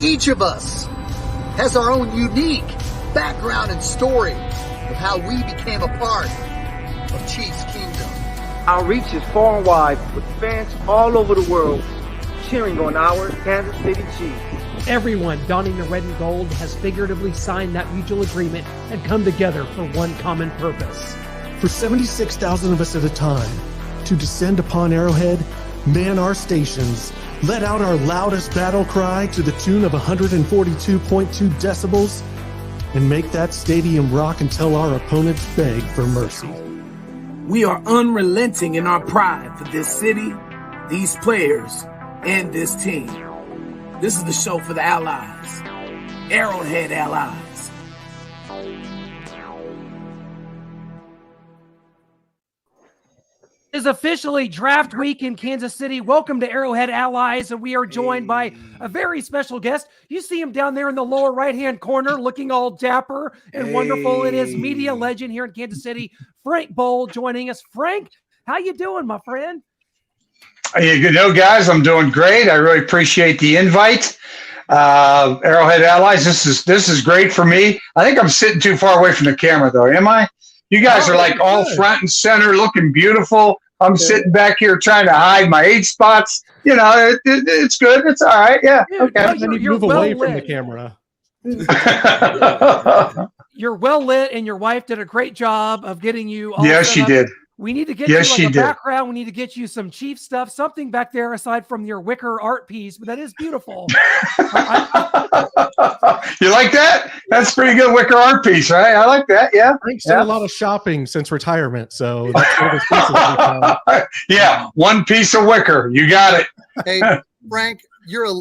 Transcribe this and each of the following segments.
Each of us has our own unique background and story of how we became a part of Chiefs Kingdom. Our reach is far and wide, with fans all over the world cheering on our Kansas City Chiefs. Everyone donning the red and gold has figuratively signed that mutual agreement and come together for one common purpose. For 76,000 of us at a time, to descend upon Arrowhead, man our stations, let out our loudest battle cry to the tune of 142.2 decibels, and make that stadium rock until our opponents beg for mercy. We are unrelenting in our pride for this city, these players, and this team. This is the show for the Allies, Arrowhead Allies. It is officially draft week in Kansas City. Welcome to Arrowhead Allies, and we are joined by a very special guest. You see him down there in the lower right-hand corner looking all dapper and wonderful. It is media legend here in Kansas City, Frank Boal, joining us. Frank, how you doing, my friend? You know, guys, I'm doing great. I really appreciate the invite. Arrowhead Allies, this is great for me. I think I'm sitting too far away from the camera, though. Am I? You guys are like all front and center, looking beautiful. I'm sitting back here trying to hide my age spots. You know, it's good. It's all right. Yeah. Okay. Then you move away from the camera. You're well lit, and your wife did a great job of getting you all Yes, she did. We need to get you like a background. We need to get you some Chief stuff, something back there aside from your wicker art piece, but that is beautiful. You like that? That's pretty good wicker art piece, right? I like that. Yeah. Frank's done a lot of shopping since retirement, so that's one of his pieces. Yeah, one piece of wicker. You got it. Hey, Frank, you're a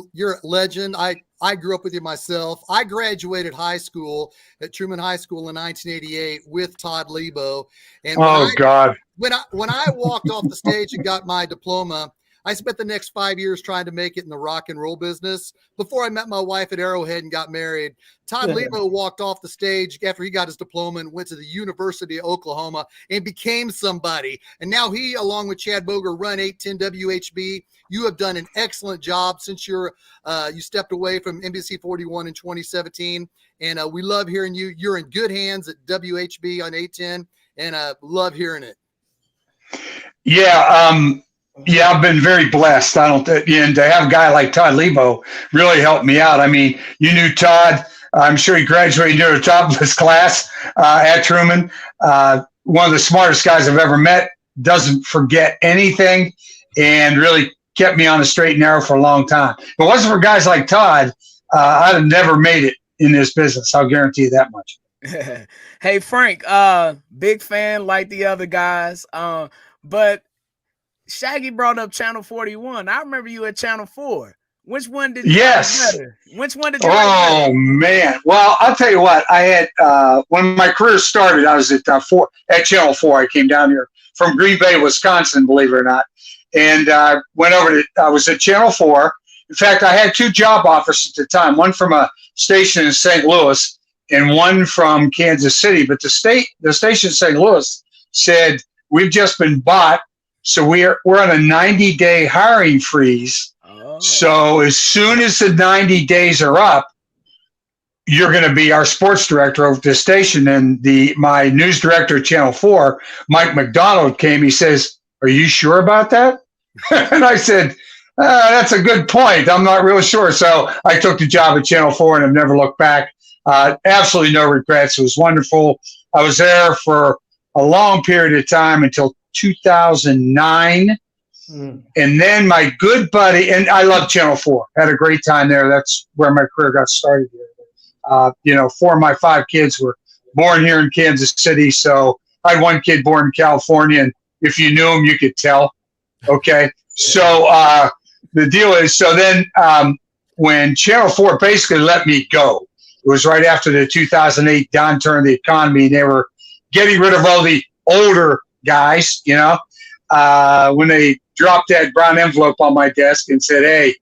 legend. I grew up with you myself. I graduated high school at Truman High School in 1988 with Todd Lebo. And when I walked off the stage and got my diploma, I spent the next 5 years trying to make it in the rock and roll business before I met my wife at Arrowhead and got married. Todd Lebo walked off the stage after he got his diploma and went to the University of Oklahoma and became somebody. And now he, along with Chad Boger, run 810 WHB. You have done an excellent job since you stepped away from NBC 41 in 2017. And we love hearing you. You're in good hands at WHB on 810, and love hearing it. Yeah, I've been very blessed. And to have a guy like Todd Lebo really helped me out. I mean, you knew Todd. I'm sure he graduated near the top of his class at Truman. One of the smartest guys I've ever met. Doesn't forget anything, and really kept me on the straight and narrow for a long time. If it wasn't for guys like Todd, I'd have never made it in this business. I'll guarantee you that much. Hey, Frank, big fan like the other guys, but Shaggy brought up Channel 41. I remember you at Channel 4. Which one did you like better? Which one did you like better? Man. Well, I'll tell you what. I had when my career started, I was at Channel 4. I came down here from Green Bay, Wisconsin, believe it or not. And I was at Channel 4. In fact, I had two job offers at the time, one from a station in St. Louis and one from Kansas City. But the station in St. Louis said, we've just been bought, so we're on a 90-day hiring freeze. Oh. So as soon as the 90 days are up, you're going to be our sports director over at the station. And my news director at Channel 4, Mike McDonald, came. He says, are you sure about that? And I said, that's a good point. I'm not really sure. So I took the job at Channel 4 and have never looked back. Absolutely no regrets. It was wonderful. I was there for a long period of time until 2009. And then my good buddy, and I love Channel 4, had a great time there. That's where my career got started here. 4 of my 5 kids were born here in Kansas City. So I had one kid born in California, and if you knew him, you could tell. Okay. So the deal is, so then when Channel 4 basically let me go, it was right after the 2008 downturn of the economy. And they were getting rid of all the older guys, when they dropped that brown envelope on my desk and said, hey,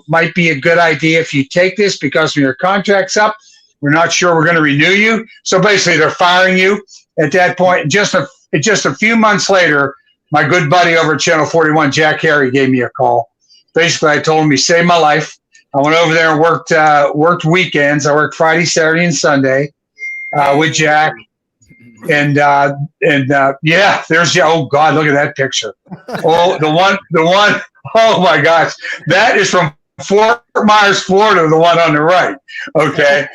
might be a good idea if you take this because when your contract's up, we're not sure we're going to renew you. So basically they're firing you at that point. Just a few months later, my good buddy over at Channel 41, Jack Harry, gave me a call. Basically, I told him he saved my life. I went over there and worked weekends. I worked Friday, Saturday, and Sunday with Jack. And yeah, there's oh God, look at that picture. Oh, the one. Oh my gosh, that is from Fort Myers, Florida. The one on the right. Okay,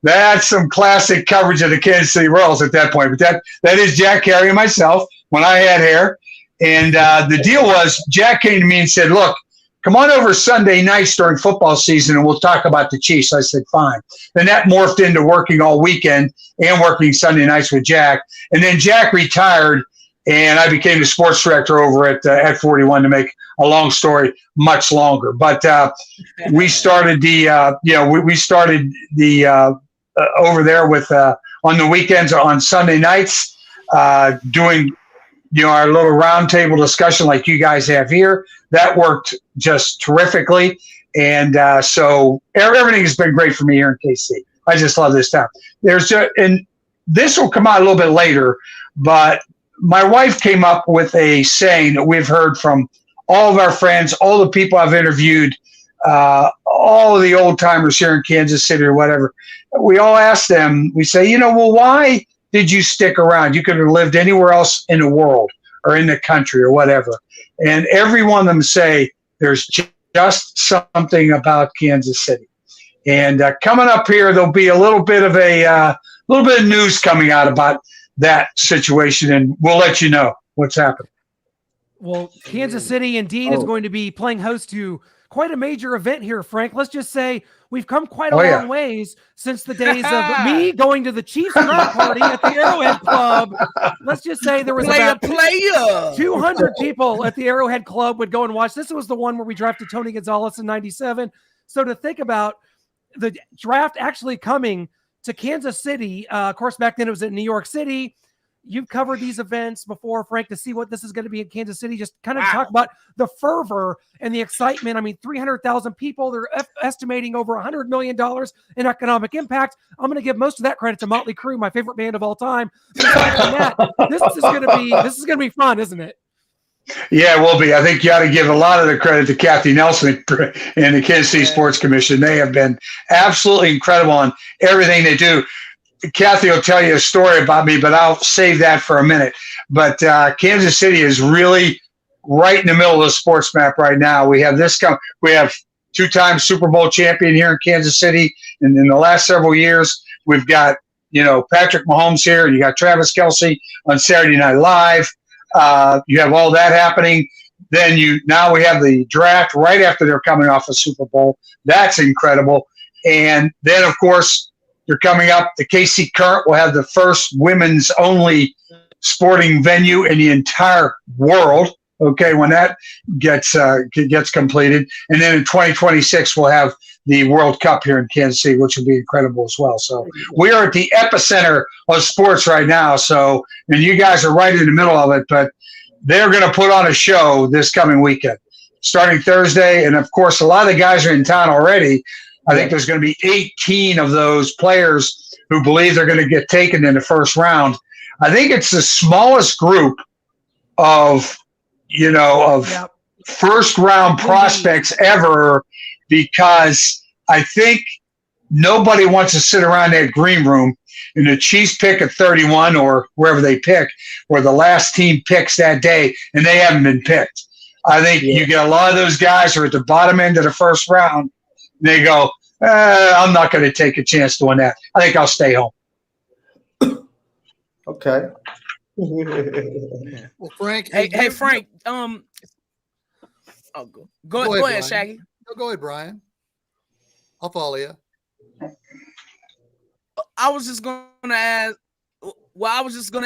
that's some classic coverage of the Kansas City Royals at that point. But that is Jack Carey and myself when I had hair. And the deal was, Jack came to me and said, "Look, come on over Sunday nights during football season and we'll talk about the Chiefs." I said, fine. Then that morphed into working all weekend and working Sunday nights with Jack. And then Jack retired and I became the sports director over at 41 to make a long story much longer. But we started we started the over there with on the weekends or on Sunday nights doing our little roundtable discussion like you guys have here. That worked just terrifically. And so everything has been great for me here in KC. I just love this town. And this will come out a little bit later, but my wife came up with a saying that we've heard from all of our friends, all the people I've interviewed, all of the old timers here in Kansas City or whatever. We all ask them, we say, well, why did you stick around? You could have lived anywhere else in the world or in the country or whatever. And every one of them say there's just something about Kansas City. And coming up here, there'll be a little bit of news coming out about that situation, and we'll let you know what's happening. Well, Kansas City indeed is going to be playing host to quite a major event here, Frank. Let's just say we've come quite a long ways since the days of me going to the Chiefs draft party at the Arrowhead Club. Let's just say there was about 200 people at the Arrowhead Club would go and watch. This was the one where we drafted Tony Gonzalez in 97. So to think about the draft actually coming to Kansas City, of course, back then it was in New York City. You've covered these events before, Frank, to see what this is going to be in Kansas City. Just kind of talk about the fervor and the excitement. I mean, 300,000 people, they're estimating over $100 million in economic impact. I'm going to give most of that credit to Motley Crue, my favorite band of all time. This is going to be fun, isn't it? Yeah, it will be. I think you ought to give a lot of the credit to Kathy Nelson and the Kansas City Sports Commission. They have been absolutely incredible on everything they do. Kathy will tell you a story about me, but I'll save that for a minute. But Kansas City is really right in the middle of the sports map right now. We have we have two-time Super Bowl champion here in Kansas City. And in the last several years, we've got, Patrick Mahomes here, and you got Travis Kelce on Saturday Night Live. You have all that happening. Then now we have the draft right after they're coming off a Super Bowl. That's incredible. And then, of course, they're coming up. The KC Current will have the first women's only sporting venue in the entire world. Okay, when that gets completed. And then in 2026, we'll have the World Cup here in Kansas City, which will be incredible as well. So we are at the epicenter of sports right now. So, and you guys are right in the middle of it, but they're going to put on a show this coming weekend, starting Thursday. And of course, a lot of the guys are in town already. I think there's going to be 18 of those players who believe they're going to get taken in the first round. I think it's the smallest group of first round prospects ever, because I think nobody wants to sit around that green room and the Chiefs pick at 31 or wherever they pick, or the last team picks that day and they haven't been picked. I think you get a lot of those guys who are at the bottom end of the first round. They go, I'm not going to take a chance doing that. I think I'll stay home. Okay. Well, Frank. Hey, Frank. Go ahead, Shaggy. Go ahead, Brian. I'll follow you. I was just going to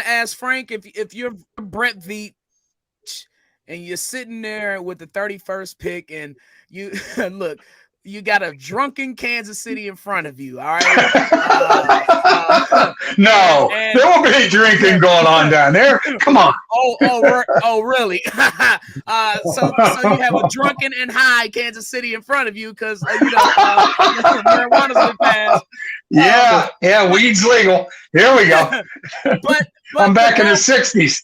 ask Frank if you're Brett Veach and you're sitting there with the 31st pick and you look. You got a drunken Kansas City in front of you, all right? No, there won't be any drinking going on down there. Come on. Oh, really? So you have a drunken and high Kansas City in front of you because marijuana's been passed. Yeah, weed's legal. Here we go. But I'm back in the 60s.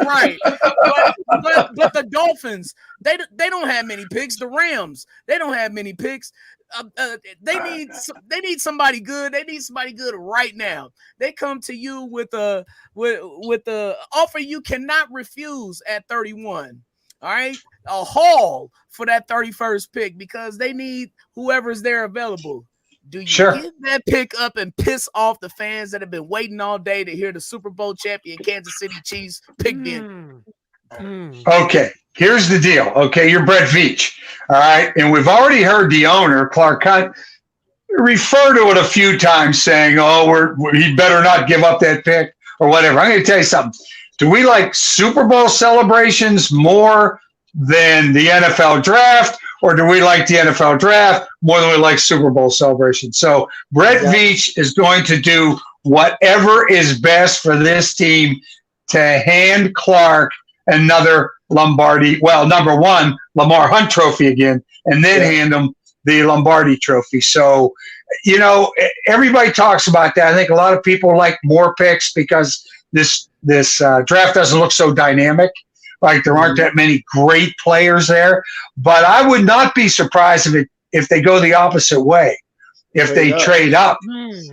Right. But the Dolphins, they don't have many picks. The Rams, they don't have many picks. They need somebody good. They need somebody good right now. They come to you with the offer you cannot refuse at 31. All right, a haul for that 31st pick because they need whoever's there available. Do you give that pick up and piss off the fans that have been waiting all day to hear the Super Bowl champion Kansas City Chiefs pick them? Okay, here's the deal. Okay, you're Brett Veach. All right, and we've already heard the owner, Clark Hunt, refer to it a few times saying, he better not give up that pick or whatever. I'm going to tell you something. Do we like Super Bowl celebrations more than the NFL draft, or do we like the NFL draft more than we like Super Bowl celebrations? So Brett Veach is going to do whatever is best for this team to hand Clark another Lombardi. Well, number one, Lamar Hunt trophy again, and then hand him the Lombardi trophy. So, everybody talks about that. I think a lot of people like more picks because this draft doesn't look so dynamic. Like there aren't that many great players there. But I would not be surprised if they go the opposite way. If they trade up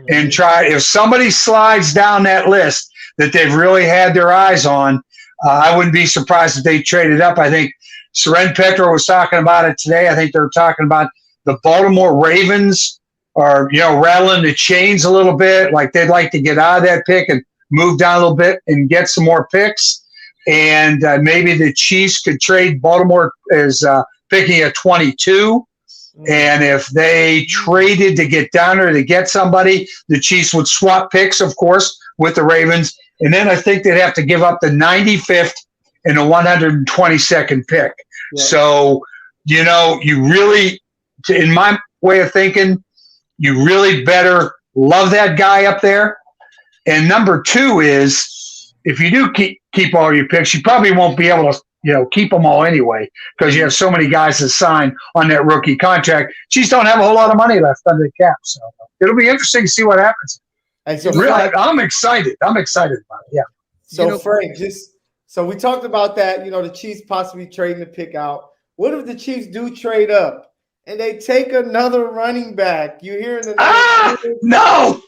and try, if somebody slides down that list that they've really had their eyes on, I wouldn't be surprised if they traded up. I think Seren Petro was talking about it today. I think they're talking about the Baltimore Ravens are, rattling the chains a little bit. Like they'd like to get out of that pick and move down a little bit and get some more picks. And maybe the Chiefs could trade. Baltimore is picking at 22. And if they traded to get down there to get somebody, the Chiefs would swap picks, of course, with the Ravens. And then I think they'd have to give up the 95th and the 122nd pick. Yeah. So, you really, in my way of thinking, you really better love that guy up there. And number two is, if you do keep all your picks, you probably won't be able to, keep them all anyway, because you have so many guys that sign on that rookie contract. Chiefs don't have a whole lot of money left under the cap. So it'll be interesting to see what happens. And so I'm excited. I'm excited about it. Yeah. So Frank, so we talked about that, the Chiefs possibly trading the pick out. What if the Chiefs do trade up and they take another running back? You hearing the no.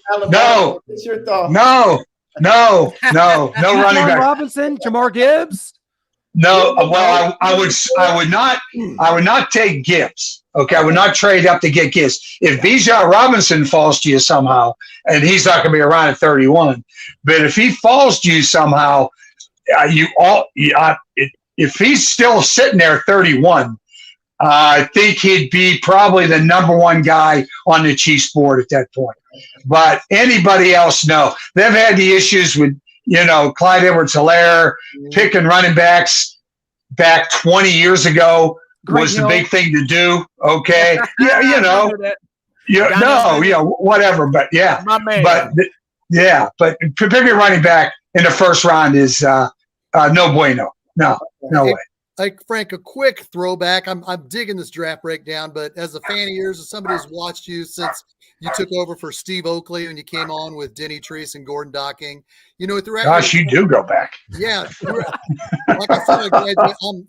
What's your thought? No running back. Robinson, Jamar Gibbs. No, well, I would not take Gibbs. Okay, I would not trade up to get Gibbs. If Bijan Robinson falls to you somehow, and he's not going to be around at 31, but if he falls to you somehow, if he's still sitting there at 31, I think he'd be probably the number one guy on the Chiefs board at that point. But anybody else, no. They've had the issues with, Clyde Edwards-Helaire picking running backs back 20 years ago was the big thing to do. Okay. Yeah, whatever. But yeah. My man. But picking running back in the first round is no bueno. No way. Like Frank, a quick throwback. I'm digging this draft breakdown, but as a fan of yours, as somebody who's watched you since you took over for Steve Oakley when you came on with Denny Treese and Gordon Docking, throughout. Gosh, you do go back. Yeah, like I said,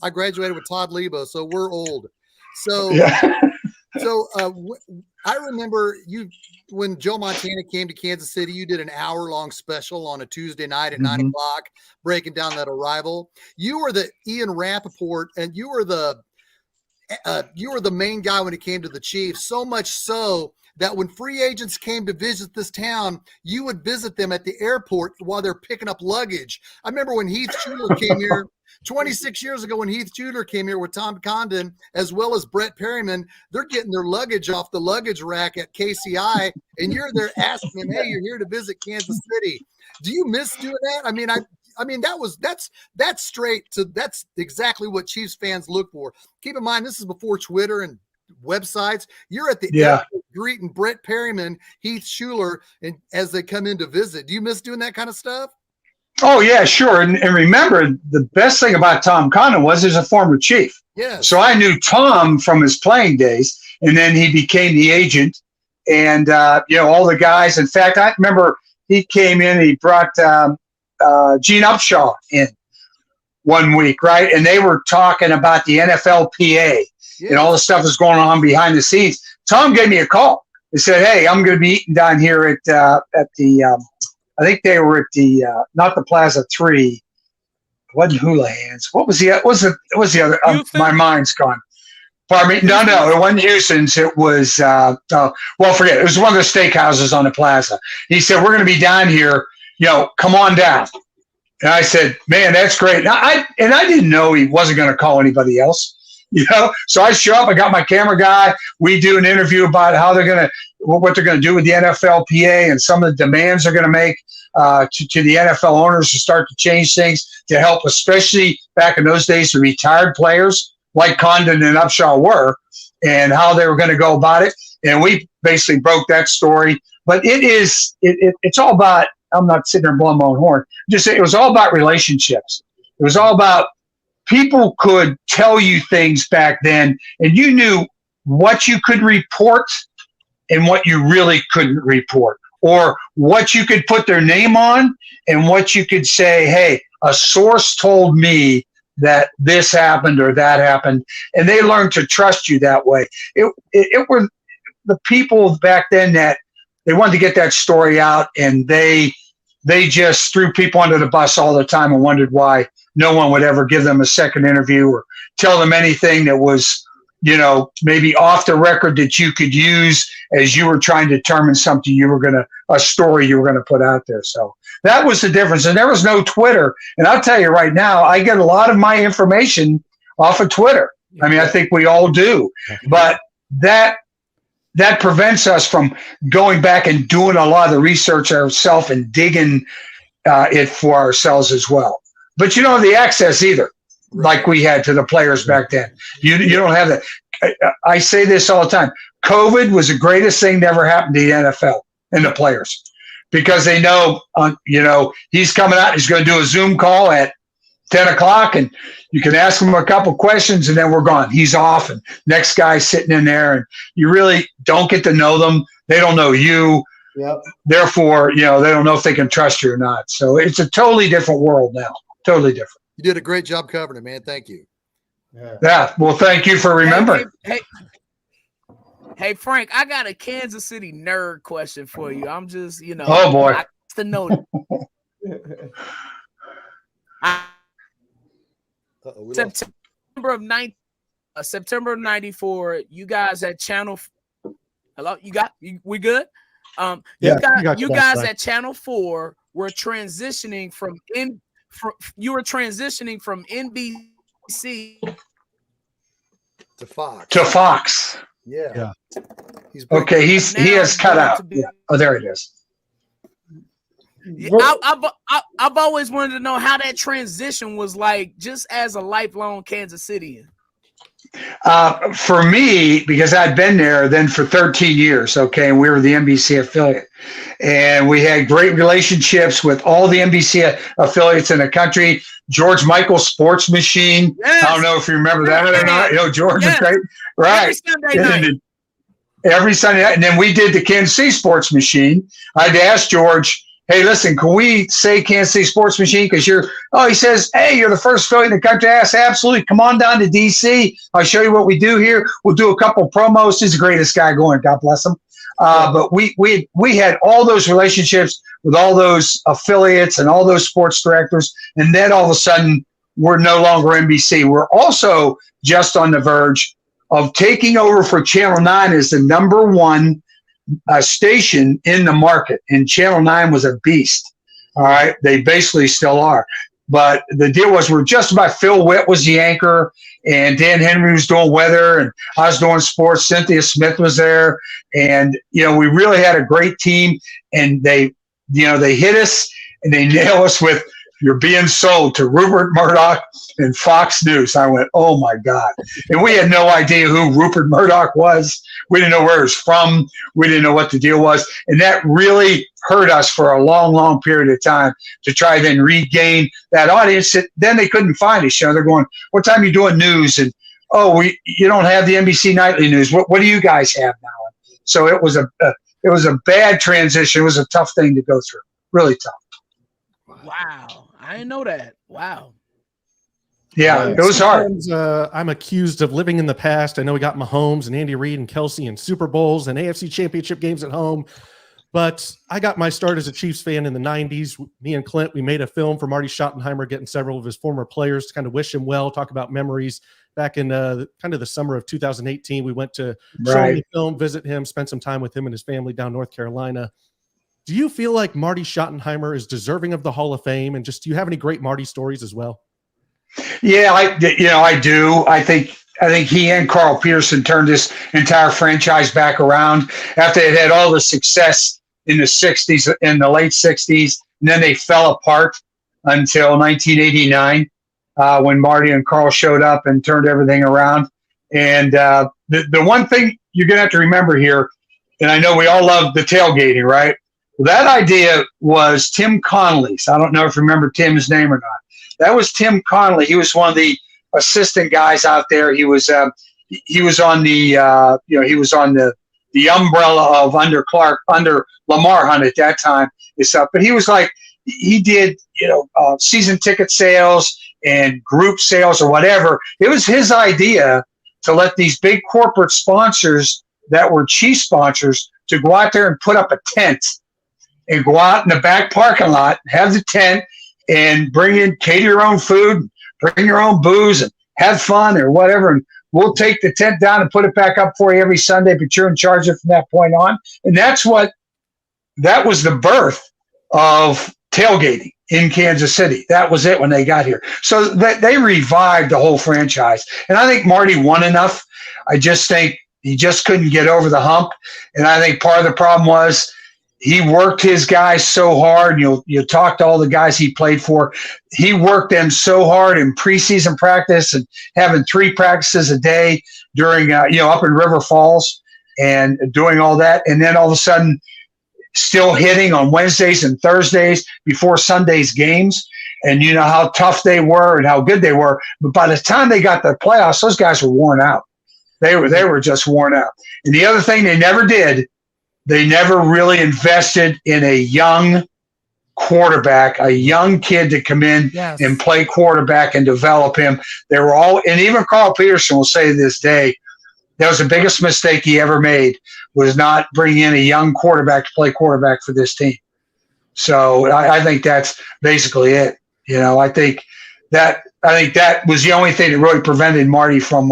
I graduated with Todd Lebo, so we're old. So, I remember when Joe Montana came to Kansas City. You did an hour-long special on a Tuesday night at 9 o'clock, breaking down that arrival. You were the Ian Rappaport, and you were the main guy when it came to the Chiefs. So much so that when free agents came to visit this town, you would visit them at the airport while they're picking up luggage. I remember when Heath Schuler came here 26 years ago, when Heath Schuler came here with Tom Condon, as well as Brett Perryman, they're getting their luggage off the luggage rack at KCI, and you're there asking them, hey, you're here to visit Kansas City. Do you miss doing that? I mean, that's straight to, that's exactly what Chiefs fans look for. Keep in mind, this is before Twitter and websites. You're at the airport greeting Brett Perryman, Heath Schuler, and as they come in to visit. Do you miss doing that kind of stuff? Oh, yeah, sure. And remember, the best thing about Tom Condon was he's a former Chief. Yeah. So I knew Tom from his playing days, and then he became the agent and all the guys. In fact, I remember he came in. He brought Gene Upshaw in one week, right? And they were talking about the NFLPA and all the stuff that's going on behind the scenes. Tom gave me a call. He said, "Hey, I'm going to be eating down here at the I think they were at the not the Plaza 3. It wasn't Houlihan's. What was the other? My mind's gone. Pardon me? No, it wasn't Houston's. It was forget it. It was one of the steakhouses on the Plaza. He said, "We're going to be down here. Come on down." And I said, "Man, that's great." And I didn't know he wasn't going to call anybody else. So I show up. I got my camera guy. We do an interview about what they're going to do with the NFLPA and some of the demands they're going to make to the NFL owners to start to change things to help, especially back in those days, the retired players like Condon and Upshaw were, and how they were going to go about it. And we basically broke that story. But it's all about. I'm not sitting there blowing my own horn. Just it was all about relationships. It was all about. People could tell you things back then, and you knew what you could report and what you really couldn't report, or what you could put their name on and what you could say, "Hey, a source told me that this happened or that happened," and they learned to trust you that way. It were the people back then that they wanted to get that story out, and they just threw people under the bus all the time and wondered why no one would ever give them a second interview or tell them anything that was, maybe off the record that you could use as you were trying to determine something a story you were going to put out there. So that was the difference. And there was no Twitter. And I'll tell you right now, I get a lot of my information off of Twitter. I mean, I think we all do. But that prevents us from going back and doing a lot of the research ourselves and digging it for ourselves as well. But you don't have the access either, like we had to the players back then. You don't have that. I say this all the time. COVID was the greatest thing that ever happened to the NFL and the players, because they know, he's coming out. He's going to do a Zoom call at 10 o'clock, and you can ask him a couple questions, and then we're gone. He's off, and next guy's sitting in there, and you really don't get to know them. They don't know you. Yep. Therefore, they don't know if they can trust you or not. So it's a totally different world now. Totally different. You did a great job covering it, man. Thank you. Yeah. Well, thank you for remembering. Hey, Frank, I got a Kansas City nerd question for you. I'm just, Oh boy. I to know. September of '94. You guys at Channel. Hello, we good? You guys at Channel 4 were transitioning from NBC to Fox. To Fox. Yeah. Okay, he has cut out. Oh, there it is. I've always wanted to know how that transition was like, just as a lifelong Kansas Citian. For me, because I'd been there then for 13 years, okay, and we were the NBC affiliate. And we had great relationships with all the NBC affiliates in the country. George Michael's Sports Machine. Yes. I don't know if you remember that or not. George was great. Right. Every Sunday night. And then we did the Kansas City Sports Machine. I had to ask George, "Hey, listen, can we say Kansas City Sports Machine? Because he says, "Hey, you're the first affiliate in the country." I said, "Absolutely. Come on down to DC. I'll show you what we do here. We'll do a couple promos." He's the greatest guy going. God bless him. But we had all those relationships with all those affiliates and all those sports directors. And then all of a sudden, we're no longer NBC. We're also just on the verge of taking over for Channel 9 as the number one station in the market. And Channel 9 was a beast. All right. They basically still are. But the deal was, we're just about, Phil Witt was the anchor, and Dan Henry was doing weather, and I was doing sports. Cynthia Smith was there. And, we really had a great team, and they hit us and they nail us with, "You're being sold to Rupert Murdoch and Fox News." I went, "Oh my God." And we had no idea who Rupert Murdoch was. We didn't know where he was from. We didn't know what the deal was. And that really hurt us for a long, long period of time to try then regain that audience. Then they couldn't find us. They're going, "What time are you doing news?" And, "Oh, you don't have the NBC Nightly News. What do you guys have now?" So it was a bad transition. It was a tough thing to go through. Really tough. Wow. I didn't know that. Wow. Yeah, it was hard. I'm accused of living in the past. I know we got Mahomes and Andy Reid and Kelsey and Super Bowls and AFC championship games at home. But I got my start as a Chiefs fan in the 90s. Me and Clint, we made a film for Marty Schottenheimer, getting several of his former players to kind of wish him well, talk about memories. Back in kind of the summer of 2018, we went to show him the film, visit him, spend some time with him and his family down North Carolina. Do you feel like Marty Schottenheimer is deserving of the Hall of Fame? And just, do you have any great Marty stories as well? Yeah, I do. I think he and Carl Peterson turned this entire franchise back around after they had all the success in the 60s, in the late 60s, and then they fell apart until 1989 when Marty and Carl showed up and turned everything around. And the one thing you're going to have to remember here, and I know we all love the tailgating, right? Well, that idea was Tim Connolly's. I don't know if you remember Tim's name or not. That was Tim Connolly. He was one of the assistant guys out there. He was on the he was on the umbrella of under Lamar Hunt at that time and stuff. But he was like, he did season ticket sales and group sales or whatever. It was his idea to let these big corporate sponsors that were Chief sponsors to go out there and put up a tent and go out in the back parking lot, have the tent, and cater your own food, bring your own booze, and have fun or whatever. And we'll take the tent down and put it back up for you every Sunday, but you're in charge of it from that point on. And that was the birth of tailgating in Kansas City. That was it when they got here. So they revived the whole franchise. And I think Marty won enough. I just think he just couldn't get over the hump. And I think part of the problem was he worked his guys so hard. You'll talk to all the guys he played for. He worked them so hard in preseason practice and having 3 practices a day during, up in River Falls and doing all that. And then all of a sudden still hitting on Wednesdays and Thursdays before Sunday's games. And you know how tough they were and how good they were. But by the time they got to the playoffs, those guys were worn out. They were just worn out. And the other thing they never did, they never really invested in a young quarterback, a young kid to come in and play quarterback and develop him. They were all, and even Carl Peterson will say to this day, that was the biggest mistake he ever made, was not bringing in a young quarterback to play quarterback for this team. So I think that's basically it. I think that was the only thing that really prevented Marty from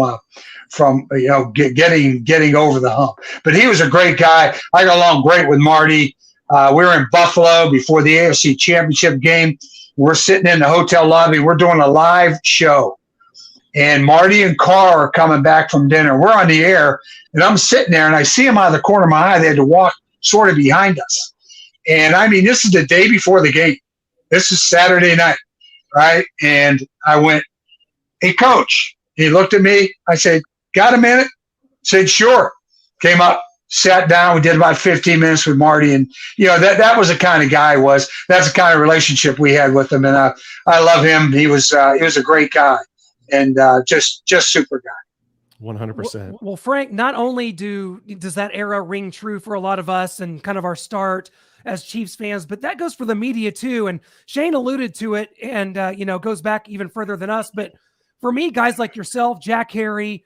getting over the hump. But he was a great guy. I got along great with Marty. We were in Buffalo before the AFC Championship game. We're sitting in the hotel lobby. We're doing a live show. And Marty and Carr are coming back from dinner. We're on the air, and I'm sitting there, and I see them out of the corner of my eye. They had to walk sort of behind us. And, I mean, this is the day before the game. This is Saturday night, right? And I went, "Hey, Coach." He looked at me. I said, "Got a minute?" Said, "Sure." Came up, sat down. We did about 15 minutes with Marty. And, that was the kind of guy he was. That's the kind of relationship we had with him. And I love him. He was a great guy and just super guy. 100%. Well, Frank, not only does that era ring true for a lot of us and kind of our start as Chiefs fans, but that goes for the media too. And Shane alluded to it and, goes back even further than us. But for me, guys like yourself, Jack Harry,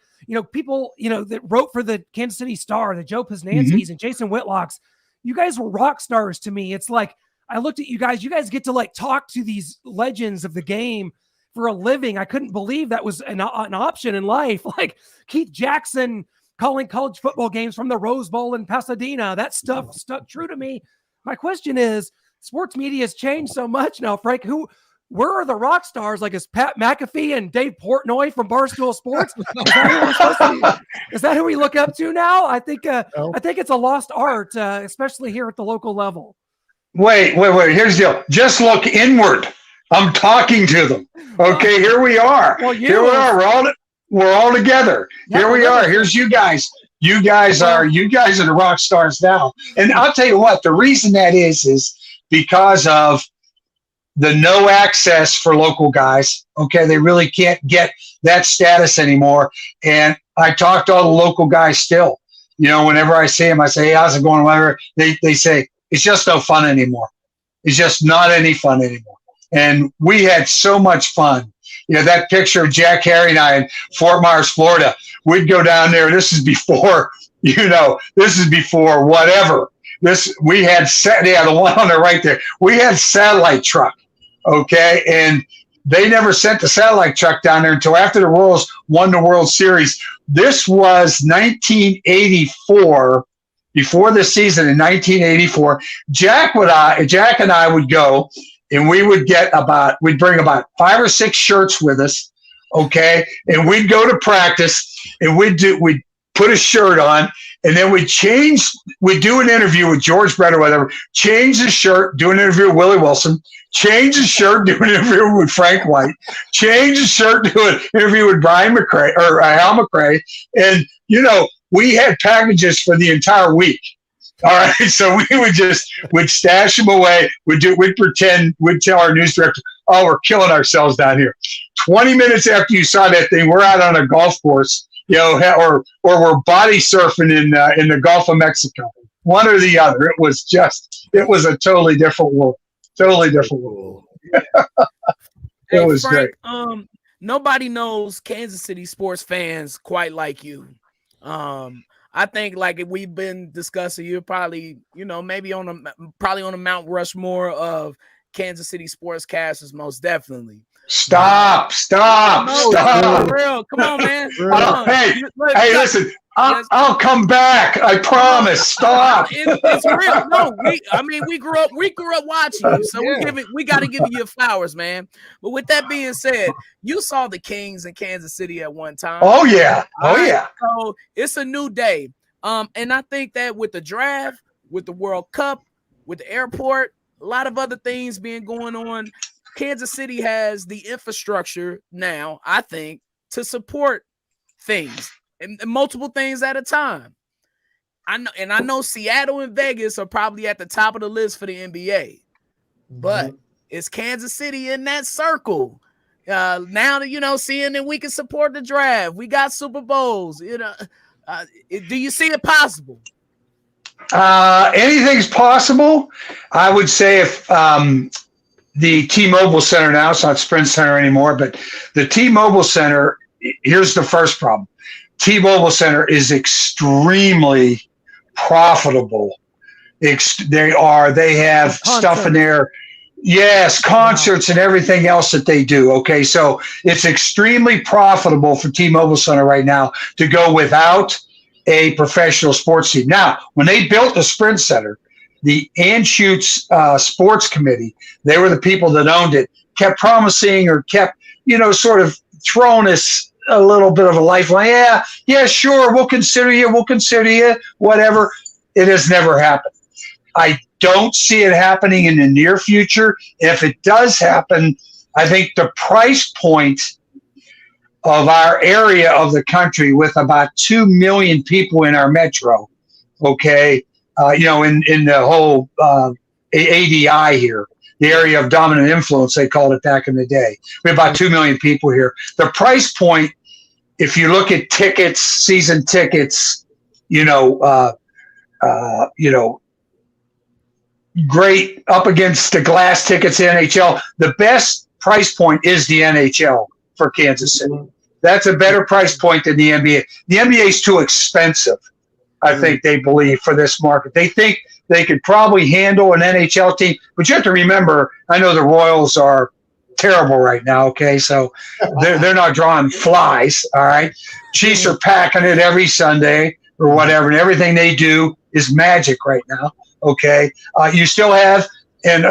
people, that wrote for the Kansas City Star, the Joe Posnanskis and Jason Whitlocks, you guys were rock stars to me. It's like, I looked at you guys get to talk to these legends of the game for a living. I couldn't believe that was an option in life. Like Keith Jackson calling college football games from the Rose Bowl in Pasadena. That stuff stuck true to me. My question is, sports media has changed so much now, Frank. Where are the rock stars? Like, is Pat McAfee and Dave Portnoy from Barstool Sports? Is that who we look up to now? I think it's a lost art, especially here at the local level. Wait. Here's the deal. Just look inward. I'm talking to them. Okay, here we are. Well, here we are. We're all together. Yeah, here we are. Here's you guys. You guys are the rock stars now. And I'll tell you what, the reason that is because of the no access for local guys. Okay, they really can't get that status anymore. And I talk to all the local guys still. whenever I see them, I say, hey, how's it going? Whatever. They say, it's just no fun anymore. It's just not any fun anymore. And we had so much fun. That picture of Jack, Harry, and I in Fort Myers, Florida, we'd go down there. This is before, whatever. We had the one on the right there. We had satellite truck, okay? And they never sent the satellite truck down there until after the Royals won the World Series. This was 1984, before the season in 1984. Jack and I would go, and we'd bring about 5 or 6 shirts with us, okay? And we'd go to practice, and we'd put a shirt on, and then we'd do an interview with George Brett or whatever, change the shirt, do an interview with Willie Wilson, change the shirt, do an interview with Frank White, change the shirt, do an interview with Brian McRae or Al McRae. And, we had packages for the entire week. All right. So we'd stash them away. We'd tell our news director, oh, we're killing ourselves down here. 20 minutes after you saw that thing, we're out on a golf course, or we're body surfing in the Gulf of Mexico, one or the other. It was a totally different world. Totally different world. It was Frank, great. Nobody knows Kansas City sports fans quite like you. I think like if we've been discussing, you're probably, maybe on a Mount Rushmore of Kansas City sportscasters, most definitely. Stop. For real. Come on, man. Hey, listen. I'll come back. I promise. Stop. It's real. No, we grew up watching you, so we got to give you your flowers, man. But with that being said, you saw the Kings in Kansas City at one time. Oh yeah. So it's a new day. And I think that with the draft, with the World Cup, with the airport, a lot of other things being going on, Kansas City has the infrastructure now, I think, to support things. And multiple things at a time. I know Seattle and Vegas are probably at the top of the list for the NBA, but it's Kansas City in that circle. Now that seeing that we can support the draft, we got Super Bowls. Do you see it possible? Anything's possible. I would say if the T-Mobile Center, now it's not Sprint Center anymore, but the T-Mobile Center. Here's the first problem. T-Mobile Center is extremely profitable. They have stuff in there. Yes, concerts and everything else that they do. Okay, so it's extremely profitable for T-Mobile Center right now to go without a professional sports team. Now, when they built the Sprint Center, the Anschutz Sports Committee, they were the people that owned it, kept promising or kept, sort of throwing us a little bit of a lifeline. Yeah, sure. We'll consider you, whatever. It has never happened. I don't see it happening in the near future. If it does happen, I think the price point of our area of the country with about 2 million people in our metro, okay, in the whole ADI here, the area of dominant influence, they called it back in the day. We have about 2 million people here. The price point, if you look at tickets, season tickets, great up against the glass tickets, NHL, the best price point is the NHL for Kansas City. That's a better price point than the NBA. The NBA is too expensive, I think they believe, for this market. They think they could probably handle an NHL team, but you have to remember, I know the Royals are terrible right now, okay? So they're not drawing flies, all right? Chiefs are packing it every Sunday or whatever, and everything they do is magic right now, okay? You still have, and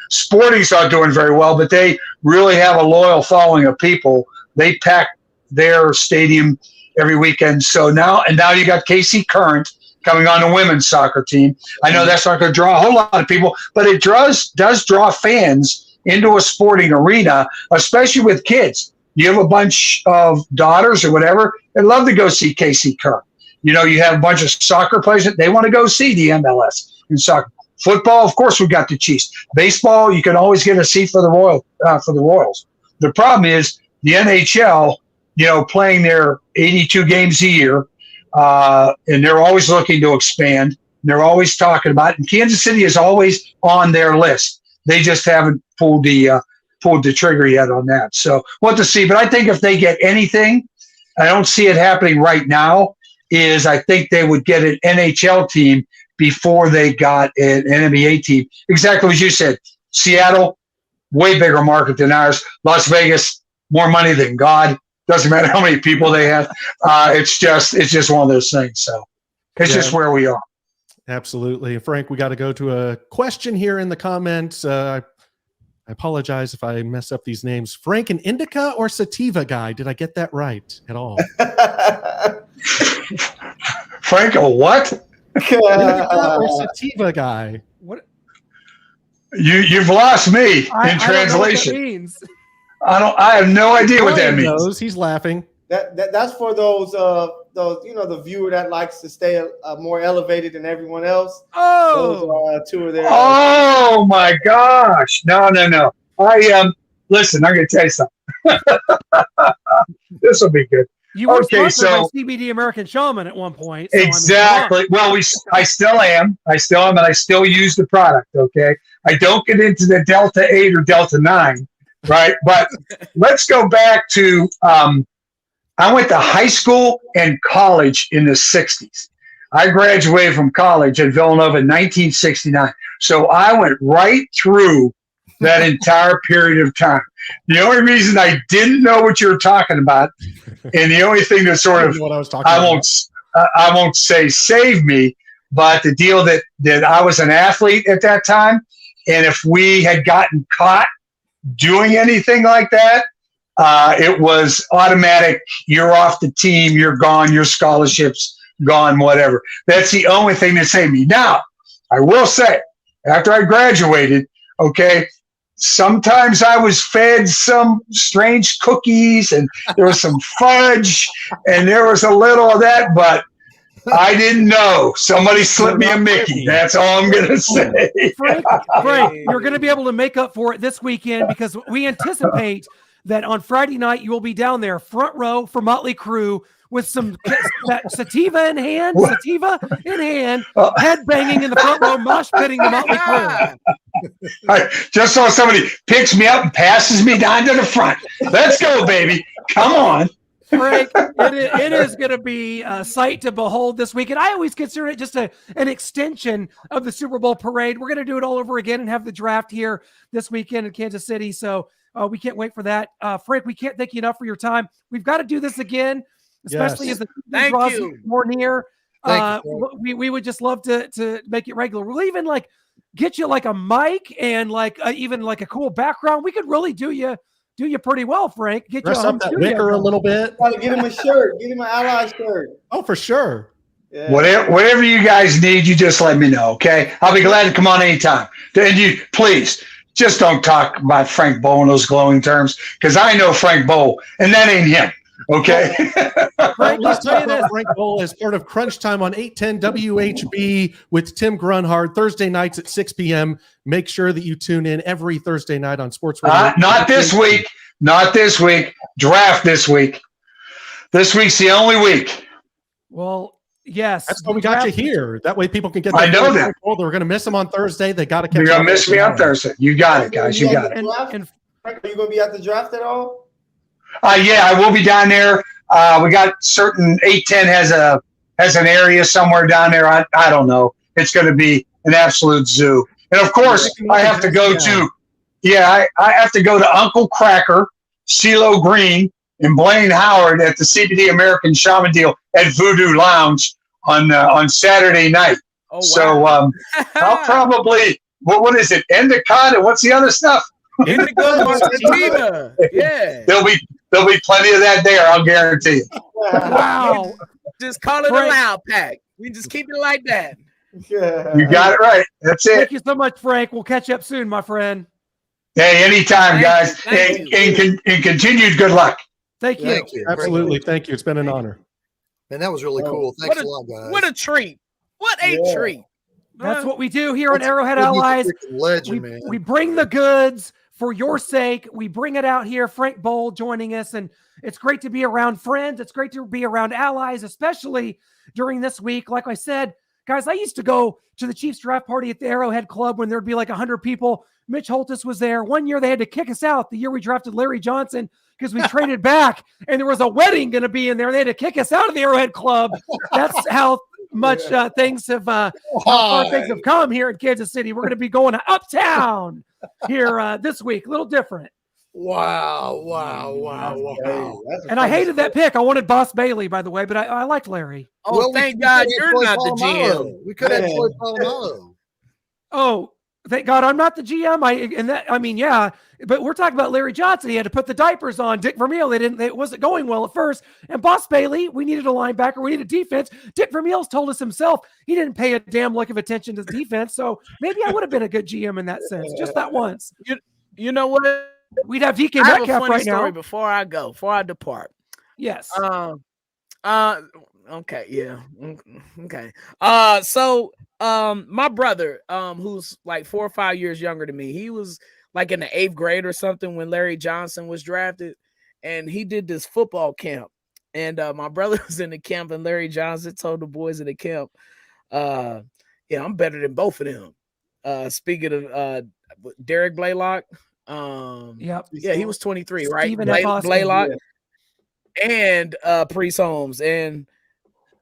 Sporting's not doing very well, but they really have a loyal following of people. They pack their stadium every weekend. So now you got KC Current coming on the women's soccer team. I know that's not going to draw a whole lot of people, but it does draw fans into a sporting arena, especially with kids. You have a bunch of daughters or whatever, they'd love to go see KC Current. You have a bunch of soccer players that they want to go see the MLS in soccer. Football, of course, we've got the Chiefs. Baseball, you can always get a seat for the Royals. The problem is the NHL, playing their 82 games a year and they're always looking to expand. They're always talking about it. And Kansas City is always on their list. They just haven't pulled the trigger yet on that. So what to see. But I think if they get anything, I don't see it happening right now, is I think they would get an NHL team before they got an NBA team. Exactly as you said. Seattle, way bigger market than ours. Las Vegas, more money than God. Doesn't matter how many people they have. It's just one of those things. So it's just where we are. Absolutely. Frank, we got to go to a question here in the comments. I apologize if I mess up these names. Frank, an indica or sativa guy? Did I get that right at all? Frank, a what? Indica or sativa guy? What? You've lost me in translation. I have no idea what that means. He's laughing. That's for those the viewer that likes to stay more elevated than everyone else. Oh, those two of their. Oh my gosh! No. Listen. I'm going to tell you something. This will be good. You were sponsored by CBD American Shaman at one point. So exactly. I still am, and I still use the product. Okay. I don't get into the Delta 8 or Delta 9, right? But let's go back to. I went to high school and college in the 60s. I graduated from college at Villanova in 1969. So I went right through that entire period of time. The only reason I didn't know what you were talking about, and the only thing that sort of I won't say saved me, but the deal that I was an athlete at that time, and if we had gotten caught doing anything like that, it was automatic. You're off the team. You're gone. Your scholarship's gone, whatever. That's the only thing that saved me. Now, I will say, after I graduated, okay, sometimes I was fed some strange cookies and there was some fudge and there was a little of that, but I didn't know. Somebody slipped me a Mickey. That's all I'm going to say. Frank, you're going to be able to make up for it this weekend because we anticipate that on Friday night you will be down there front row for Motley Crue with some sativa in hand, headbanging in the front row, mosh pitting the Motley Crue. I just saw somebody picks me up and passes me down to the front. Let's go, baby. Come on. Frank, it is going to be a sight to behold this weekend. I always consider it just an extension of the Super Bowl parade. We're going to do it all over again and have the draft here this weekend in Kansas City. So we can't wait for that. Frank, we can't thank you enough for your time. We've got to do this again, especially as the draws more near. We would just love to make it regular. We'll even get you like a mic and even a cool background. We could really do you pretty well, Frank. Get dress up that wicker a little bit. Get him a shirt. Get him an Ally shirt. Oh, for sure. Yeah. Whatever you guys need, you just let me know, okay? I'll be glad to come on anytime. And you, please, just don't talk about Frank Boal in those glowing terms, because I know Frank Boal, and that ain't him, okay? Frank, let's tell you this. Frank Boal is part of Crunch Time on 810 WHB with Tim Grunhard, Thursday nights at 6 p.m. Make sure that you tune in every Thursday night on Sports Radio. Not this week. Not this week. Draft this week. This week's the only week. Well, yes. That's why we got you here. That way people can get I know that. They're going to miss them on Thursday. They got to catch You're going to miss me on Thursday. You got it, guys. You got it. And Frank, are you going to be at the draft at all? Yeah, I will be down there. We got certain 810 has an area somewhere down there. I don't know. It's going to be an absolute zoo. And of course, I have to go to I have to go to Uncle Cracker, CeeLo Green, and Blaine Howard at the CBD American Shaman deal at Voodoo Lounge on Saturday night. Oh, wow. So I'll probably what is it? Endicott and what's the other stuff? Indigo. Yeah. There'll be plenty of that there, I'll guarantee you. Wow. Just call it a loud pack. We just keep it like that. You got it right. That's it. Thank you so much, Frank. We'll catch up soon, my friend. Hey, anytime, guys. And continued good luck. Thank you. Absolutely. Thank you. It's been an honor. Man, that was really cool. Thanks a lot, guys. What a treat. What a treat. That's what we do here on Arrowhead Allies. Legend, man. We bring the goods for your sake, we bring it out here. Frank Boal joining us, and it's great to be around friends. It's great to be around allies, especially during this week. Like I said, guys, I used to go to the Chiefs draft party at the Arrowhead Club when there'd be like 100 people. Mitch Holtis was there. One year they had to kick us out, the year we drafted Larry Johnson, because we traded back, and there was a wedding going to be in there. They had to kick us out of the Arrowhead Club. That's how much things have how far things have come here in Kansas City. We're going to be going to Uptown here this week. A little different. Wow. And I hated that pick. I wanted Boss Bailey, by the way, but I liked Larry. Oh, well, thank God you're not the GM. We could have Troy Polamalu. Oh, thank God I'm not the GM. Yeah, but we're talking about Larry Johnson. He had to put the diapers on. Dick Vermeil, it wasn't going well at first. And Boss Bailey, we needed a linebacker. We needed defense. Dick Vermeil's told us himself he didn't pay a damn lick of attention to the defense. So maybe I would have been a good GM in that sense, just that once. You know what? We'd have DK I have Metcalf a funny right story now. before I depart. Yes. Okay, yeah. Okay. So my brother, who's like 4 or 5 years younger than me, he was like in the 8th grade or something when Larry Johnson was drafted, and he did this football camp. And my brother was in the camp, and Larry Johnson told the boys in the camp, yeah, I'm better than both of them. Speaking of Derek Blaylock, yep. Yeah, he was 23, right? Stephen F. Blaylock, and Priest Holmes. And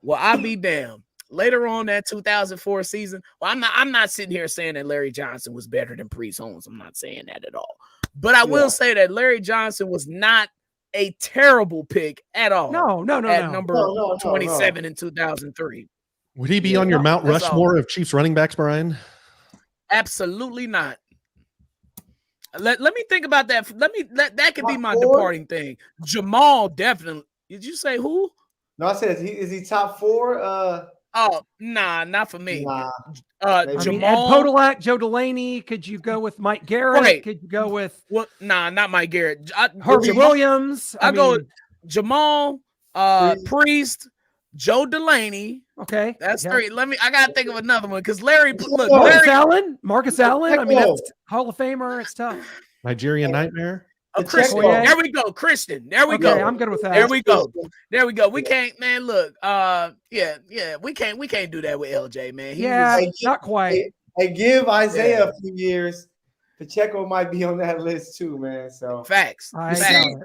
well, I'll be damned. Later on that 2004 season, well, I'm not sitting here saying that Larry Johnson was better than Priest Holmes. I'm not saying that at all. But I will say that Larry Johnson was not a terrible pick at all. No. At number 27 in 2003. Would he be on your Mount Rushmore of Chiefs running backs, Brian? Absolutely not. Let me think about that. That could be my departing thing. Jamal, definitely. Did you say who? No, I said is he top 4? Oh, nah, not for me. Nah. Jamal, Ed Podolak, Joe Delaney. Could you go with Mike Garrett? Right. Could you go with not Mike Garrett. Harvey Williams? I go Jamal, Priest, Joe Delaney. Okay, that's 3. I gotta think of another one because Marcus Allen. I mean, that's Hall of Famer. It's tough. Nigerian Nightmare. Christian. There we go, Christian. There we go. I'm good with that. There we go. We can't, man. Look, we can't do that with LJ, man. Not quite. Hey, give Isaiah a few years. Pacheco might be on that list too, man. So facts.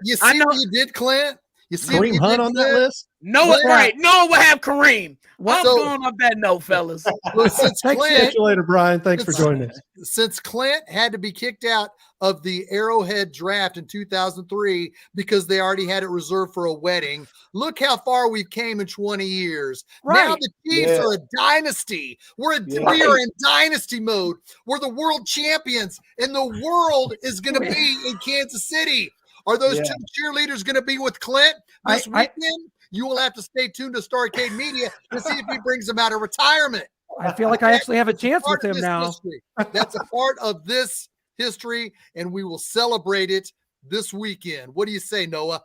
You see what you did, Clint? You see Kareem Hunt on that list? No, right. No one will have Kareem. I'm going up that note, fellas. Well, since Clint, you later, Brian. Thanks for joining us. Since Clint had to be kicked out of the Arrowhead draft in 2003 because they already had it reserved for a wedding, look how far we've came in 20 years. Right. Now the Chiefs are a dynasty. We are in dynasty mode. We're the world champions, and the world is going to be in Kansas City. Are those two cheerleaders going to be with Clint this weekend? You will have to stay tuned to Starcade Media to see if he brings them out of retirement. I feel like I actually have a chance with him now. History. That's a part of this history, and we will celebrate it this weekend. What do you say, Noah?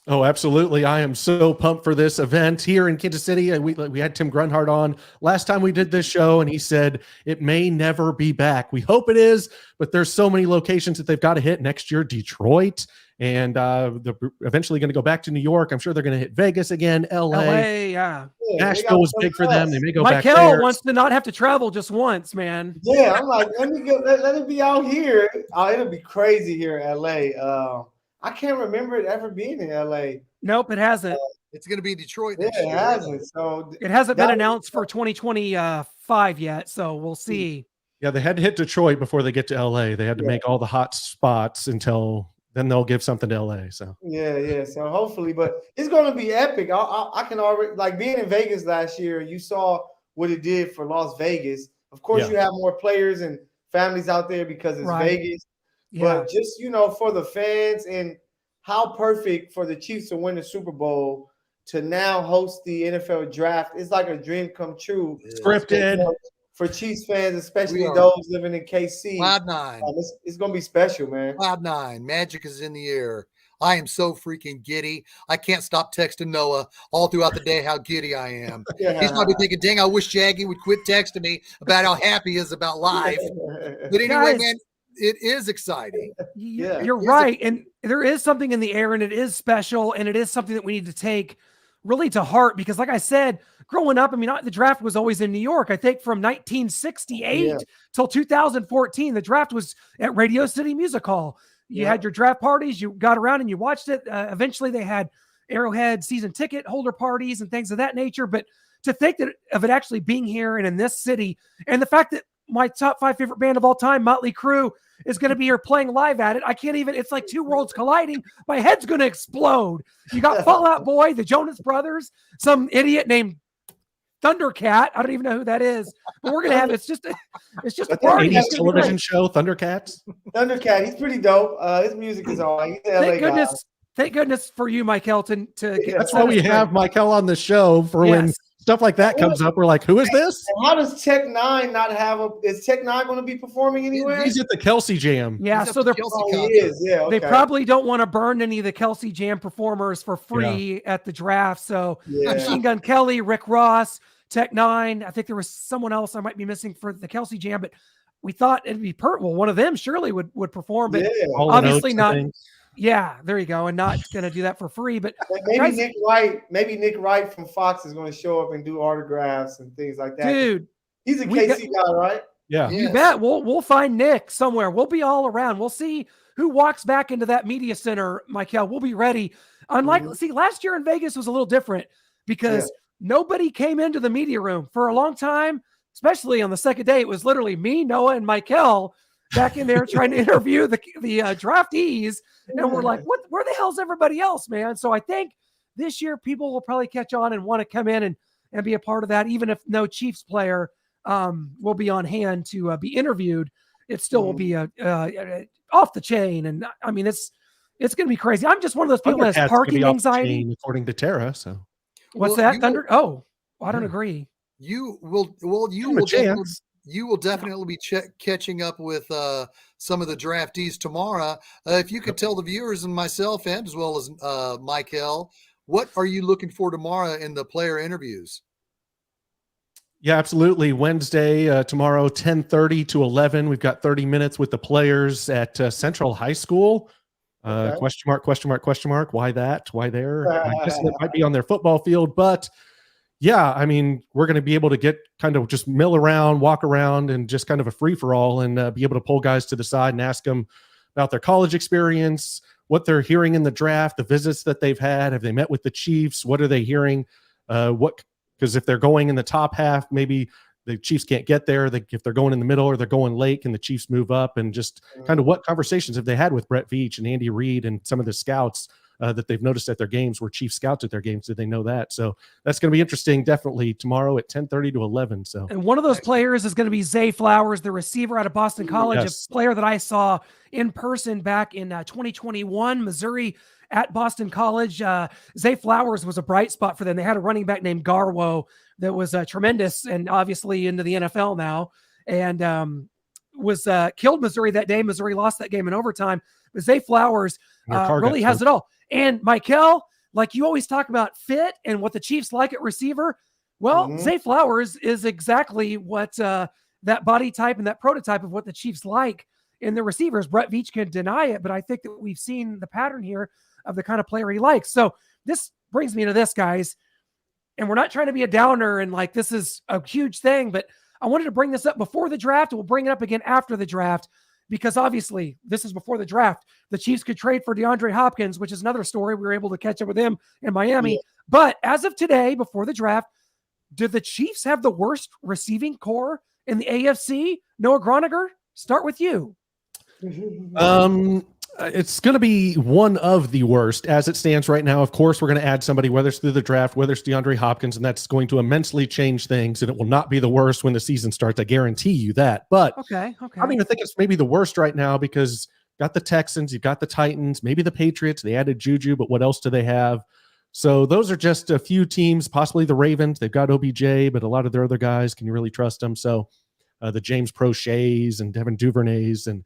Oh, absolutely. I am so pumped for this event here in Kansas City. We had Tim Grunhard on last time we did this show, and he said it may never be back. We hope it is, but there's so many locations that they've got to hit next year. Detroit, and they're eventually going to go back to New York. I'm sure they're going to hit Vegas again, LA. Yeah. Nashville was big for them. They may go back there. Michael wants to not have to travel just once, man. Yeah, I'm like, let it be out here. It'll be crazy here in LA. I can't remember it ever being in LA. Nope, it hasn't. It's going to be Detroit. Yeah, it hasn't. So it hasn't been announced for 2025 yet. So we'll see. Yeah, they had to hit Detroit before they get to LA. They had to make all the hot spots until then they'll give something to LA. So yeah. So hopefully, but it's going to be epic. I can already, like, being in Vegas last year, you saw what it did for Las Vegas. Of course, you have more players and families out there because it's Vegas. But just, for the fans, and how perfect for the Chiefs to win the Super Bowl to now host the NFL draft. It's like a dream come true. Scripted. For Chiefs fans, especially those living in KC. Cloud 9. It's going to be special, man. Cloud 9. Magic is in the air. I am so freaking giddy. I can't stop texting Noah all throughout the day how giddy I am. He's probably thinking, dang, I wish Shaggy would quit texting me about how happy he is about life. But anyway, man, it is exciting. Yeah. You're right. And there is something in the air, and it is special, and it is something that we need to take really to heart, because like I said, growing up, I mean, the draft was always in New York. I think from 1968 till 2014, the draft was at Radio City Music Hall. You had your draft parties, you got around and you watched it. Eventually they had Arrowhead season ticket holder parties and things of that nature. But to think that of it actually being here and in this city, and the fact that my top 5 favorite band of all time, Motley Crue, is going to be here playing live at it. I can't even, it's like two worlds colliding. My head's going to explode. You got Fall Out Boy, the Jonas Brothers, some idiot named Thundercat. I don't even know who that is, but we're going to have, it's just a party. 80s television show, Thundercats. Thundercat, he's pretty dope. His music is all right. Thank goodness for you, Mike Helton. That's why we have Michael on the show for when stuff like that comes up. We're like, who is this? And how does Tech Nine not have is Tech Nine going to be performing anywhere? He's at the Kelsey Jam. Yeah, so they're they probably don't want to burn any of the Kelsey Jam performers for free at the draft. So Machine Gun Kelly, Rick Ross, Tech Nine. I think there was someone else I might be missing for the Kelsey Jam, but we thought it'd be one of them surely would perform, but obviously not. Yeah, there you go. And not going to do that for free, but maybe Nick Wright from Fox is going to show up and do autographs and things like that. Dude, he's a KC guy, right? Yeah, you bet. We'll find Nick somewhere. We'll be all around. We'll see who walks back into that media center, Michael. We'll be ready. See, last year in Vegas was a little different because nobody came into the media room for a long time, especially on the second day. It was literally me, Noah, and Michael back in there trying to interview the draftees. And we're like, where the hell's everybody else, man? So I think this year people will probably catch on and want to come in and be a part of that. Even if no Chiefs player will be on hand to be interviewed, it still will be off the chain. And I mean, it's going to be crazy. I'm just one of those people that has parking anxiety. According to Tara. So what's that? Thunder? I don't agree. You will definitely be catching up with some of the draftees tomorrow. If you could tell the viewers and myself, and as well as Michael, what are you looking for tomorrow in the player interviews? Yeah, absolutely. Wednesday, tomorrow, 10:30 to 11. We've got 30 minutes with the players at Central High School. Question mark. Why that? Why there? I guess it might be on their football field, but yeah, I mean, we're going to be able to get kind of just mill around, walk around, and just kind of a free-for-all and be able to pull guys to the side and ask them about their college experience, what they're hearing in the draft, the visits that they've had. Have they met with the Chiefs? What are they hearing? Because if they're going in the top half, maybe the Chiefs can't get there. If they're going in the middle or they're going late, can the Chiefs move up? And just kind of what conversations have they had with Brett Veach and Andy Reid and some of the scouts that they've noticed at their games, were Chief scouts at their games? Did they know that? So that's going to be interesting, definitely tomorrow at 10:30 to 11. So, and one of those players is going to be Zay Flowers, the receiver out of Boston College, a player that I saw in person back in 2021, Missouri at Boston College. Zay Flowers was a bright spot for them. They had a running back named Garwo that was tremendous and obviously into the NFL now, and was killed Missouri that day. Missouri lost that game in overtime. But Zay Flowers really has it all. And Michael, like you always talk about fit and what the Chiefs like at receiver. Well, Zay Flowers is exactly what that body type and that prototype of what the Chiefs like in the receivers. Brett Veach can deny it, but I think that we've seen the pattern here of the kind of player he likes. So this brings me to this, guys. And we're not trying to be a downer and like this is a huge thing, but I wanted to bring this up before the draft. We'll bring it up again after the draft, because obviously this is before the draft. The Chiefs could trade for DeAndre Hopkins, which is another story. We were able to catch up with him in Miami. Yeah. But as of today, before the draft, do the Chiefs have the worst receiving core in the AFC? Noah Groniger, start with you. It's going to be one of the worst as it stands right now. Of course, we're going to add somebody, whether it's through the draft, whether it's DeAndre Hopkins, and that's going to immensely change things. And it will not be the worst when the season starts. I guarantee you that. But okay. I don't even think it's maybe the worst right now, because you've got the Texans, you've got the Titans, maybe the Patriots. They added Juju, but what else do they have? So those are just a few teams, possibly the Ravens. They've got OBJ, but a lot of their other guys, can you really trust them? So the James Proches and Devin Duvernays and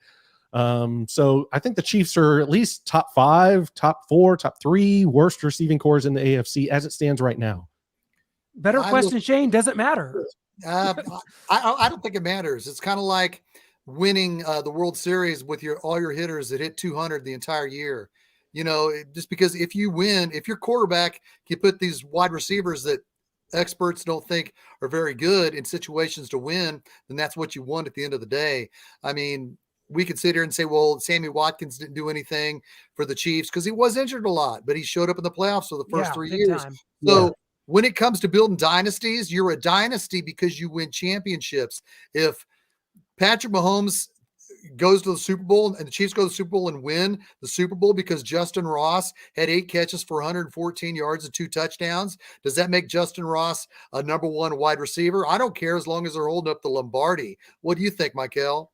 so I think the Chiefs are at least top 5, top 4, top 3 worst receiving cores in the AFC as it stands right now. Better question, Shane. Does it matter? I don't think it matters. It's kind of like winning the World Series with all your hitters that hit 200 the entire year. Just because if your quarterback can put these wide receivers that experts don't think are very good in situations to win, then that's what you want at the end of the day. I mean, we could sit here and say, well, Sammy Watkins didn't do anything for the Chiefs because he was injured a lot, but he showed up in the playoffs for the first 3 years. Time. So when it comes to building dynasties, you're a dynasty because you win championships. If Patrick Mahomes goes to the Super Bowl and the Chiefs go to the Super Bowl and win the Super Bowl because Justin Ross had 8 catches for 114 yards and 2 touchdowns, does that make Justin Ross a number 1 wide receiver? I don't care as long as they're holding up the Lombardi. What do you think, Michael?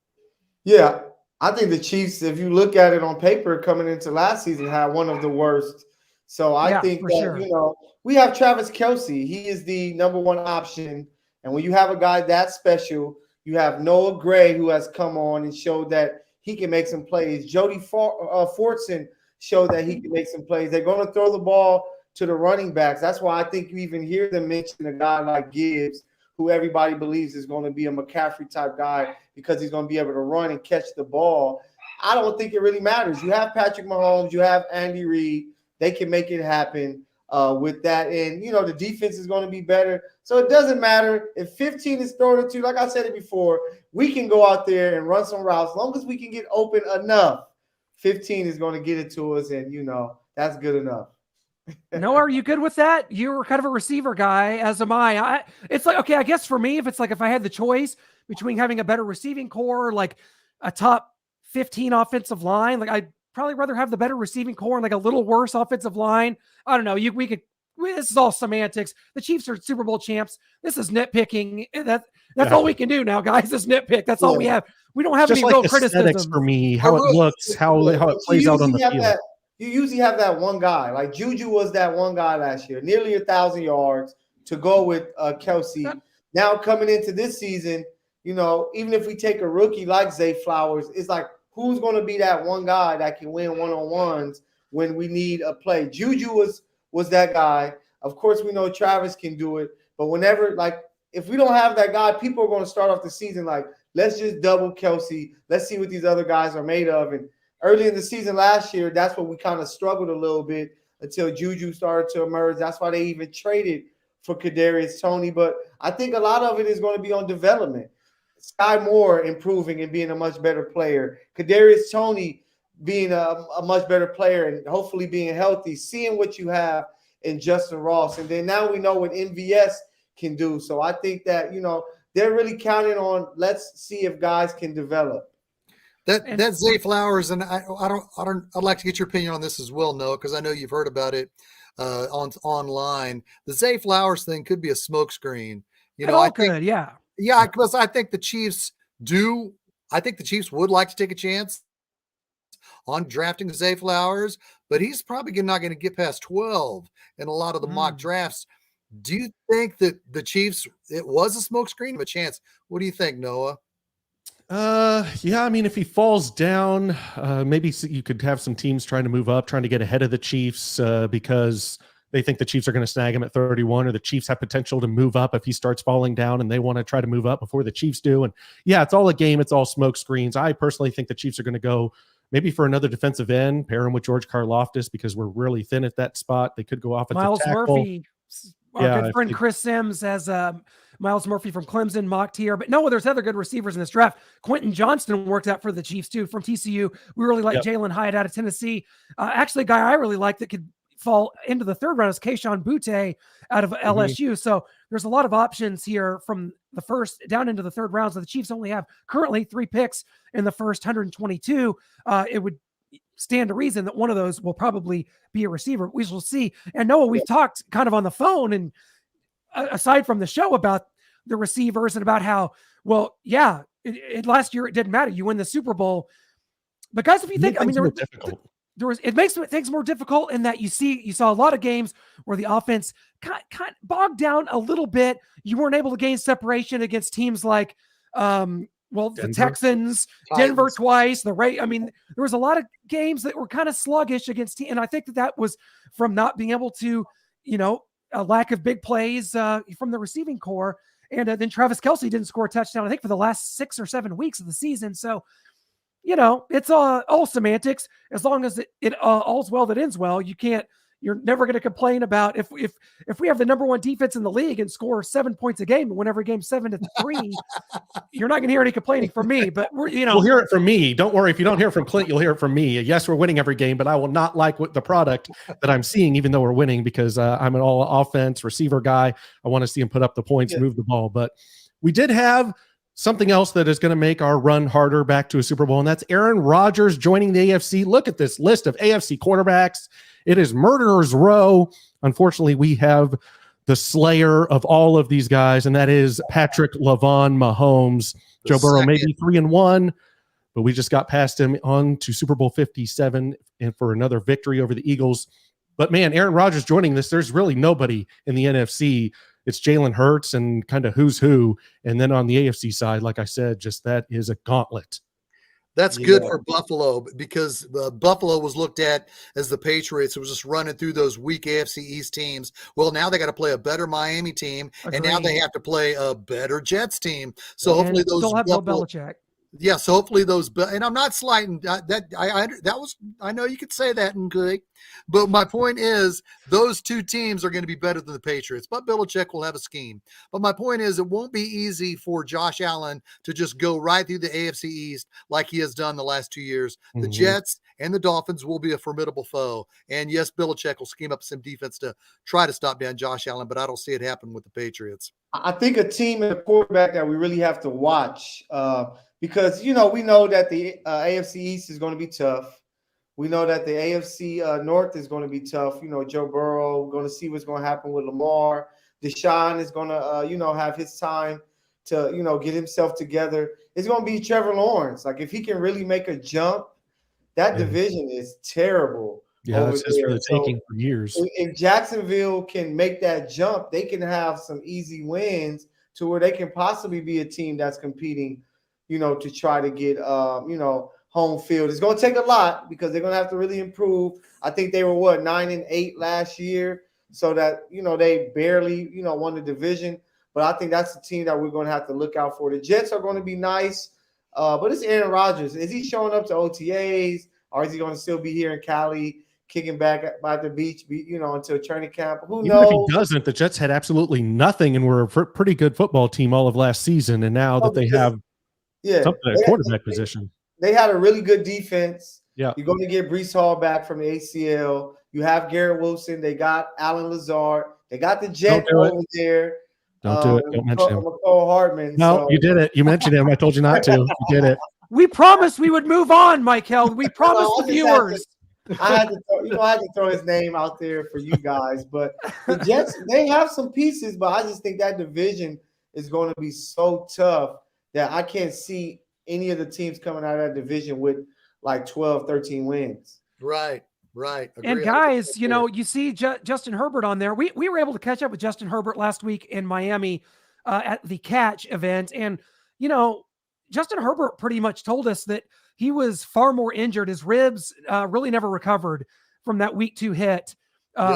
Yeah, I think the Chiefs, if you look at it on paper coming into last season, had one of the worst. So I think that, sure. We have Travis Kelce. He is the number 1 option. And when you have a guy that special, you have Noah Gray, who has come on and showed that he can make some plays. Jody Fortson showed that he can make some plays. They're going to throw the ball to the running backs. That's why I think you even hear them mention a guy like Gibbs, who everybody believes is going to be a McCaffrey type guy because he's going to be able to run and catch the ball. I don't think it really matters. You have Patrick Mahomes, you have Andy Reid. They can make it happen with that. And, the defense is going to be better. So it doesn't matter if 15 is thrown into, like I said it before, we can go out there and run some routes. As long as we can get open enough, 15 is going to get it to us. And, that's good enough. No, are you good with that? You were kind of a receiver guy, as am I. It's like, okay, I guess for me, if I had the choice between having a better receiving core, like a top 15 offensive line, like I'd probably rather have the better receiving core and like a little worse offensive line. I don't know. This is all semantics. The Chiefs are Super Bowl champs. This is nitpicking. That's all we can do now, guys, is nitpick. That's all we have. We don't have any real criticism for me, how it looks, how it plays out on the field. You usually have that one guy. Like Juju was that one guy last year, nearly 1,000 yards to go with Kelce. Now coming into this season, even if we take a rookie like Zay Flowers, it's like, who's going to be that one guy that can win one-on-ones when we need a play? Juju was that guy. Of course, we know Travis can do it. But whenever, if we don't have that guy, people are going to start off the season like, let's just double Kelce. Let's see what these other guys are made of. And early in the season last year, that's what we kind of struggled a little bit until Juju started to emerge. That's why they even traded for Kadarius Toney. But I think a lot of it is going to be on development. Sky Moore improving and being a much better player. Kadarius Toney being a much better player and hopefully being healthy, seeing what you have in Justin Ross. And then now we know what MVS can do. So I think that, they're really counting on, let's see if guys can develop. That's Zay Flowers, and I'd like to get your opinion on this as well, Noah, because I know you've heard about it online. The Zay Flowers thing could be a smokescreen. Yeah, because I think the Chiefs do. I think the Chiefs would like to take a chance on drafting Zay Flowers, but he's probably not going to get past 12 in a lot of the mock drafts. Do you think that the Chiefs, it was a smokescreen of a chance? What do you think, Noah? Yeah, I mean, if he falls down, maybe you could have some teams trying to move up, trying to get ahead of the Chiefs because they think the Chiefs are going to snag him at 31, or the Chiefs have potential to move up if he starts falling down and they want to try to move up before the Chiefs do. And yeah, it's all a game. It's all smoke screens. I personally think the Chiefs are going to go maybe for another defensive end, pair him with George Karlaftis because we're really thin at that spot. They could go offensive Miles tackle. Murphy. Our good friend Chris Sims has Miles Murphy from Clemson mocked here. But no, there's other good receivers in this draft. Quentin Johnston worked out for the Chiefs too from TCU. We really like Jalen Hyatt out of Tennessee. Actually, a guy I really like that could fall into the third round is Kayshon Boutte out of LSU. So there's a lot of options here from the first down into the third round. So the Chiefs only have currently 3 picks in the first 122. It would stand to reason that one of those will probably be a receiver. We shall see. And Noah, we've talked kind of on the phone and aside from the show about the receivers and about how, last year it didn't matter. You win the Super Bowl. But guys, if you think, it makes things more difficult in that you saw a lot of games where the offense kind of bogged down a little bit. You weren't able to gain separation against teams like, the Texans, Denver twice, the Ray. I mean, there was a lot of games that were kind of sluggish against teams, and I think that was from not being able to, a lack of big plays from the receiving core. And then Travis Kelce didn't score a touchdown, I think, for the last 6 or 7 weeks of the season. So, you know, it's all semantics. As long as it all's well that ends well, you're never going to complain about if we have the number 1 defense in the league and score 7 points a game and win every game 7-3, you're not going to hear any complaining from me. But you'll hear it from me. Don't worry. If you don't hear from Clint, you'll hear it from me. Yes, we're winning every game, but I will not like the product that I'm seeing, even though we're winning, because I'm an all offense receiver guy. I want to see him put up the points, move the ball. But we did have something else that is going to make our run harder back to a Super Bowl, and that's Aaron Rodgers joining the AFC. Look at this list of AFC quarterbacks. It is murderer's row. Unfortunately, we have the slayer of all of these guys, and that is Patrick LaVon Mahomes. Joe Burrow may be 3-1, but we just got past him on to Super Bowl 57 and for another victory over the Eagles. But man, Aaron Rodgers joining this, there's really nobody in the NFC. It's Jalen Hurts and kind of who's who. And then on the AFC side, like I said, just that is a gauntlet. That's good for Buffalo because Buffalo was looked at as the Patriots. It was just running through those weak AFC East teams. Well, now they got to play a better Miami team, and now they have to play a better Jets team. So hopefully those still have Bill Belichick. Yeah, so hopefully those, and I'm not slighting I know you could say that and good, but my point is those two teams are going to be better than the Patriots, but Belichick will have a scheme. But my point is it won't be easy for Josh Allen to just go right through the AFC East like he has done the last 2 years. Mm-hmm. The Jets and the Dolphins will be a formidable foe. And yes, Belichick will scheme up some defense to try to stop down Josh Allen, but I don't see it happen with the Patriots. I think a team and a quarterback that we really have to watch, because, we know that the AFC East is going to be tough. We know that the AFC North is going to be tough. Joe Burrow, we're going to see what's going to happen with Lamar. Deshaun is going to, have his time to, get himself together. It's going to be Trevor Lawrence. Like, if he can really make a jump, that division is terrible. Yeah, it's just for the taking for years. If Jacksonville can make that jump, they can have some easy wins to where they can possibly be a team that's competing, to try to get, home field. It's going to take a lot because they're going to have to really improve. I think they were 9-8 last year, so that they barely won the division. But I think that's the team that we're going to have to look out for. The Jets are going to be nice, but it's Aaron Rodgers. Is he showing up to OTAs, or is he going to still be here in Cali, kicking back by the beach, until training camp? Who knows? Even if he doesn't, the Jets had absolutely nothing and were a pretty good football team all of last season, and now that they have something at quarterback position. They had a really good defense. Yeah. You're going to get Breece Hall back from the ACL. You have Garrett Wilson. They got Alan Lazard. They got the Jet over there. Don't do it. Don't mention him. McCall Hardman. No, you did it. You mentioned him. I told you not to. You did it. We promised we would move on, Michael. We promised the viewers. I had to throw his name out there for you guys. But the Jets, they have some pieces, but I just think that division is going to be so tough that I can't see any of the teams coming out of that division with like 12, 13 wins. Right. Agree. And guys, you see Justin Herbert on there. We were able to catch up with Justin Herbert last week in Miami at the Catch event. And, Justin Herbert pretty much told us that he was far more injured. His ribs really never recovered from that week 2 hit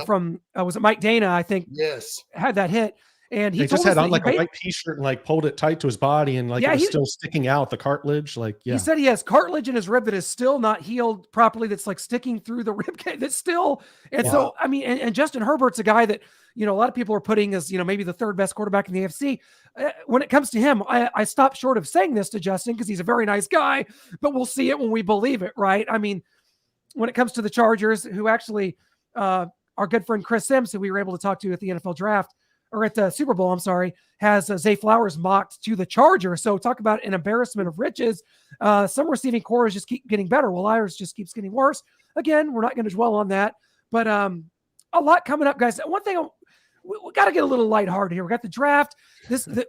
from, was it Mike Dana, I think? Yes. Had that hit. And he just had on like a white t-shirt and like pulled it tight to his body and like it was still sticking out the cartilage. He said he has cartilage in his rib that is still not healed properly. That's like sticking through the rib cage. That's still. And so, I mean, and Justin Herbert's a guy that, a lot of people are putting as, maybe the 3rd best quarterback in the AFC. When it comes to him, I stopped short of saying this to Justin because he's a very nice guy, but we'll see it when we believe it. Right. I mean, when it comes to the Chargers, who actually our good friend Chris Sims, who we were able to talk to at the NFL draft, or at the Super Bowl, has Zay Flowers mocked to the Chargers. So talk about an embarrassment of riches. Some receiving cores just keep getting better, while ours just keeps getting worse. Again, we're not going to dwell on that, but a lot coming up, guys. One thing, we got to get a little lighthearted here. We got the draft.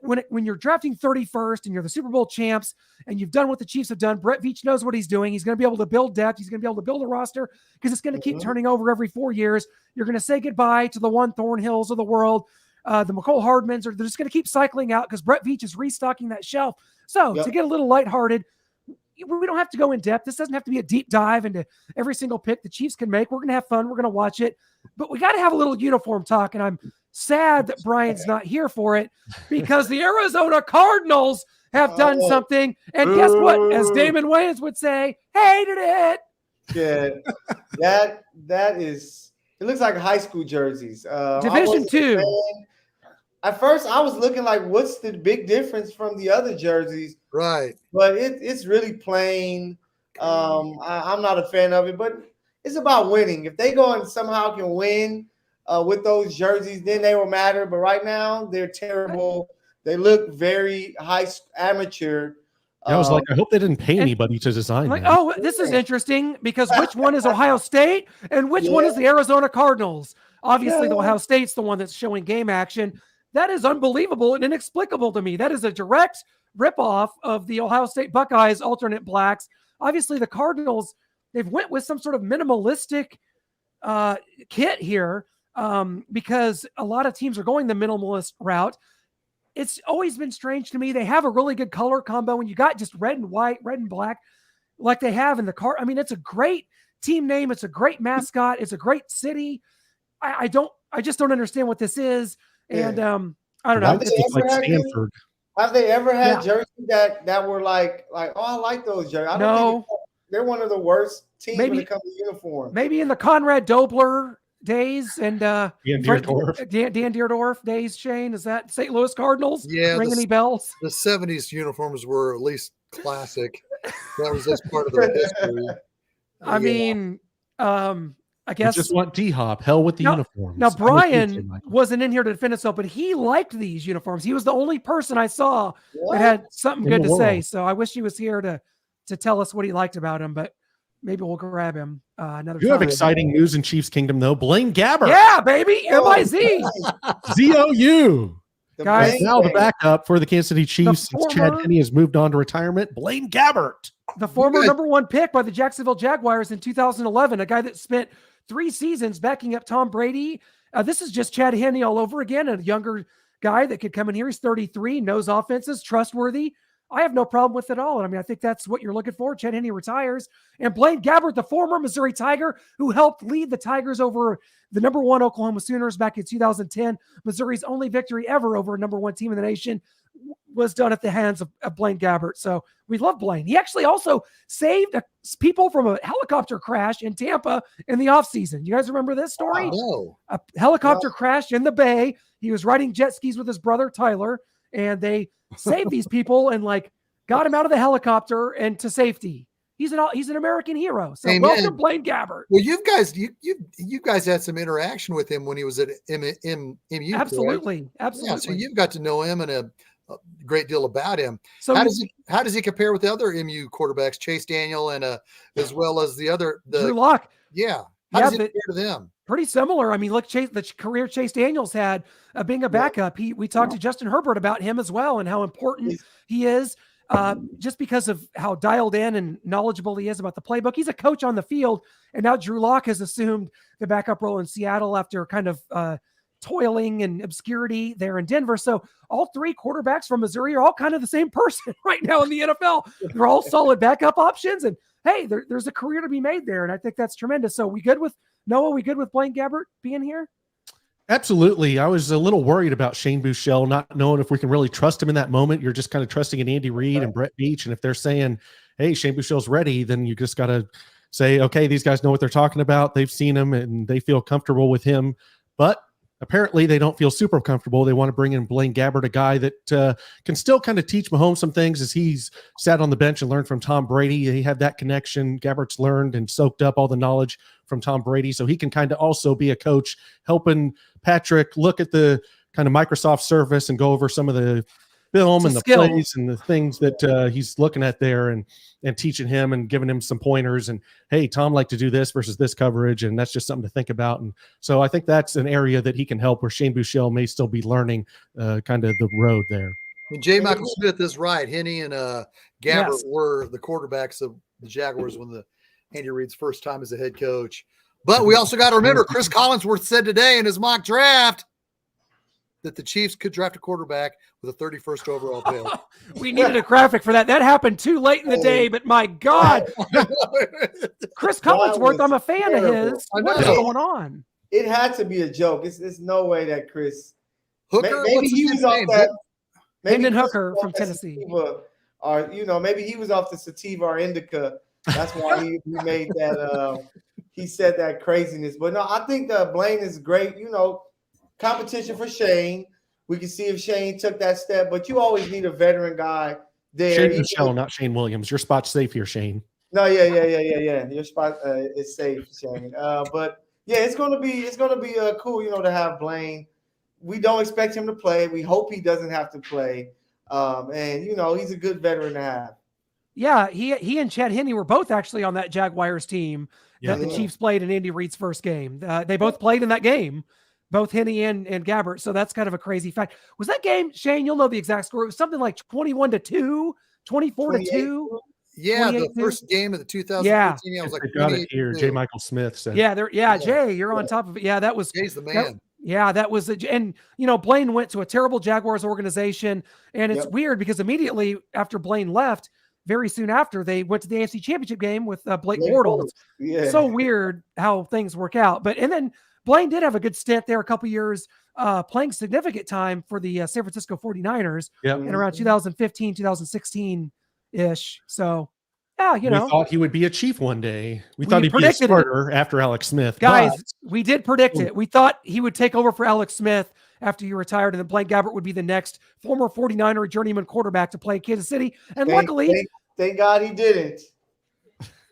When you're drafting 31st and you're the Super Bowl champs and you've done what the Chiefs have done, Brett Veach knows what he's doing. He's going to be able to build depth. He's going to be able to build a roster because it's going to keep turning over every 4 years. You're going to say goodbye to the One Thornhills of the world. The McCole Hardmans they're just going to keep cycling out because Brett Veach is restocking that shelf. So to get a little lighthearted, we don't have to go in depth. This doesn't have to be a deep dive into every single pick the Chiefs can make. We're going to have fun. We're going to watch it, but we got to have a little uniform talk. And I'm sad that Brian's not here for it because the Arizona Cardinals have done something. And guess what? As Damon Wayans would say, hated it. Yeah, that is. It looks like high school jerseys. Division II. At first, I was looking like, what's the big difference from the other jerseys? Right. But it's really plain. I'm not a fan of it, but it's about winning. If they go and somehow can win with those jerseys, then they will matter. But right now, they're terrible. They look very amateur. I was like, I hope they didn't pay anybody to design that. Oh, this is interesting because which one is Ohio State and which one is the Arizona Cardinals? Obviously, the Ohio State's the one that's showing game action. That is unbelievable and inexplicable to me. That is a direct ripoff of the Ohio State Buckeyes alternate blacks. Obviously, the Cardinals, they've went with some sort of minimalistic kit here because a lot of teams are going the minimalist route. It's always been strange to me. They have a really good color combo when you got just red and white, red and black, like they have in the car. I mean, it's a great team name. It's a great mascot. It's a great city. I just don't understand what this is. And I don't know. Have they ever had jerseys that were like, oh, I like those jerseys? I don't think they're one of the worst teams when it comes to uniform. Maybe in the Conrad Dobler days and Dan Deerdorf days, Shane. Is that St. Louis Cardinals? Yeah. Ring any bells? The 70s uniforms were at least classic. That was just part of their history. I mean, I guess we just want D-Hop. Hell with the uniforms. Now, Brian wasn't in here to defend himself, but he liked these uniforms. He was the only person I saw that had something good to say. So I wish he was here to tell us what he liked about him, but maybe we'll grab him another time. You have exciting news in Chiefs Kingdom, though. Blaine Gabbert. Yeah, baby. M-I-Z. Z-O-U. Guys, now the backup for the Kansas City Chiefs since Chad Henne has moved on to retirement. Blaine Gabbert. The former number one pick by the Jacksonville Jaguars in 2011, a guy that spent 3 seasons backing up Tom Brady. This is just Chad Henne all over again, a younger guy that could come in here. He's 33, knows offenses, trustworthy. I have no problem with it all. And I mean, I think that's what you're looking for. Chad Henne retires. And Blaine Gabbert, the former Missouri Tiger, who helped lead the Tigers over the number 1 Oklahoma Sooners back in 2010. Missouri's only victory ever over a number 1 team in the nation was done at the hands of Blaine Gabbert. So we love Blaine. He actually also saved people from a helicopter crash in Tampa in the offseason. You guys remember this story? No. A helicopter crashed in the Bay. He was riding jet skis with his brother, Tyler, and they saved these people and got him out of the helicopter and to safety. He's an American hero. So welcome, Blaine Gabbert. Well, you guys had some interaction with him when he was at MU. Absolutely. Correct? Absolutely. Yeah, so you've got to know him and a great deal about him. So how does he compare with the other MU quarterbacks, Chase Daniel and as well as Drew Lock? Yeah. How does he compare to them? Pretty similar. I mean, look, the career Chase Daniels had being a backup. We talked to Justin Herbert about him as well and how important he is just because of how dialed in and knowledgeable he is about the playbook. He's a coach on the field, and now Drew Lock has assumed the backup role in Seattle after kind of toiling and obscurity there in Denver. So all 3 quarterbacks from Missouri are all kind of the same person right now in the NFL. They're all solid backup options. And hey, there's a career to be made there. And I think that's tremendous. So we good with Noah? We good with Blaine Gabbert being here? Absolutely. I was a little worried about Shane Buechele, not knowing if we can really trust him in that moment. You're just kind of trusting in Andy Reid and Brett Beach. And if they're saying, hey, Shane Buechele's ready, then you just got to say, okay, these guys know what they're talking about. They've seen him and they feel comfortable with him. But apparently they don't feel super comfortable. They want to bring in Blaine Gabbert, a guy that can still kind of teach Mahomes some things as he's sat on the bench and learned from Tom Brady. He had that connection. Gabbert's learned and soaked up all the knowledge from Tom Brady. So he can kind of also be a coach helping Patrick look at the kind of Microsoft Surface and go over some of the film and the plays and the things that he's looking at there and teaching him and giving him some pointers and, hey, Tom liked to do this versus this coverage. And that's just something to think about. And so I think that's an area that he can help where Shane Buechele may still be learning kind of the road there. And J. Michael Smith is right. Henne and Gabbert were the quarterbacks of the Jaguars when Andy Reid's first time as a head coach. But we also got to remember Chris Collinsworth said today in his mock draft that the Chiefs could draft a quarterback with a 31st overall pick. We needed a graphic for that. That happened too late in the day, but my God. Chris Collinsworth, I'm a fan of his. What is going on? it had to be a joke. It's no way that Chris Hooker. maybe he was off that. Maybe Hendon Hooker from Tennessee. Sativa, or maybe he was off the sativa or indica. That's why he made that. He said that craziness. But no, I think Blaine is great. Competition for Shane. We can see if Shane took that step, but you always need a veteran guy there. Shane Michelle, not Shane Williams. Your spot's safe here, Shane. No, yeah. Your spot is safe, Shane. But yeah, it's gonna be cool, to have Blaine. We don't expect him to play. We hope he doesn't have to play. And he's a good veteran to have. Yeah, he and Chad Henne were both actually on that Jaguars team that the Chiefs played in Andy Reid's first game. They both played in that game, both Henne and Gabbert. So that's kind of a crazy fact. Was that game, Shane? You'll know the exact score. It was something like 21-2, 24-2. Yeah, the first game of the 2015. Yeah, I was like, got it here. J. Michael Smith said. Yeah, Jay, you're on top of it. Yeah, that was Jay's the man. That was and Blaine went to a terrible Jaguars organization, and it's weird because immediately after Blaine left, very soon after, they went to the AFC Championship game with Blake Bortles. Yeah. So weird how things work out. And then Blaine did have a good stint there, a couple years playing significant time for the San Francisco 49ers in around 2015, 2016-ish. So, yeah, we thought he would be a Chief one day. We thought he'd be a starter after Alex Smith. Guys, we did predict it. We thought he would take over for Alex Smith after he retired, and then Blaine Gabbert would be the next former 49er journeyman quarterback to play in Kansas City. And luckily, thank God he didn't.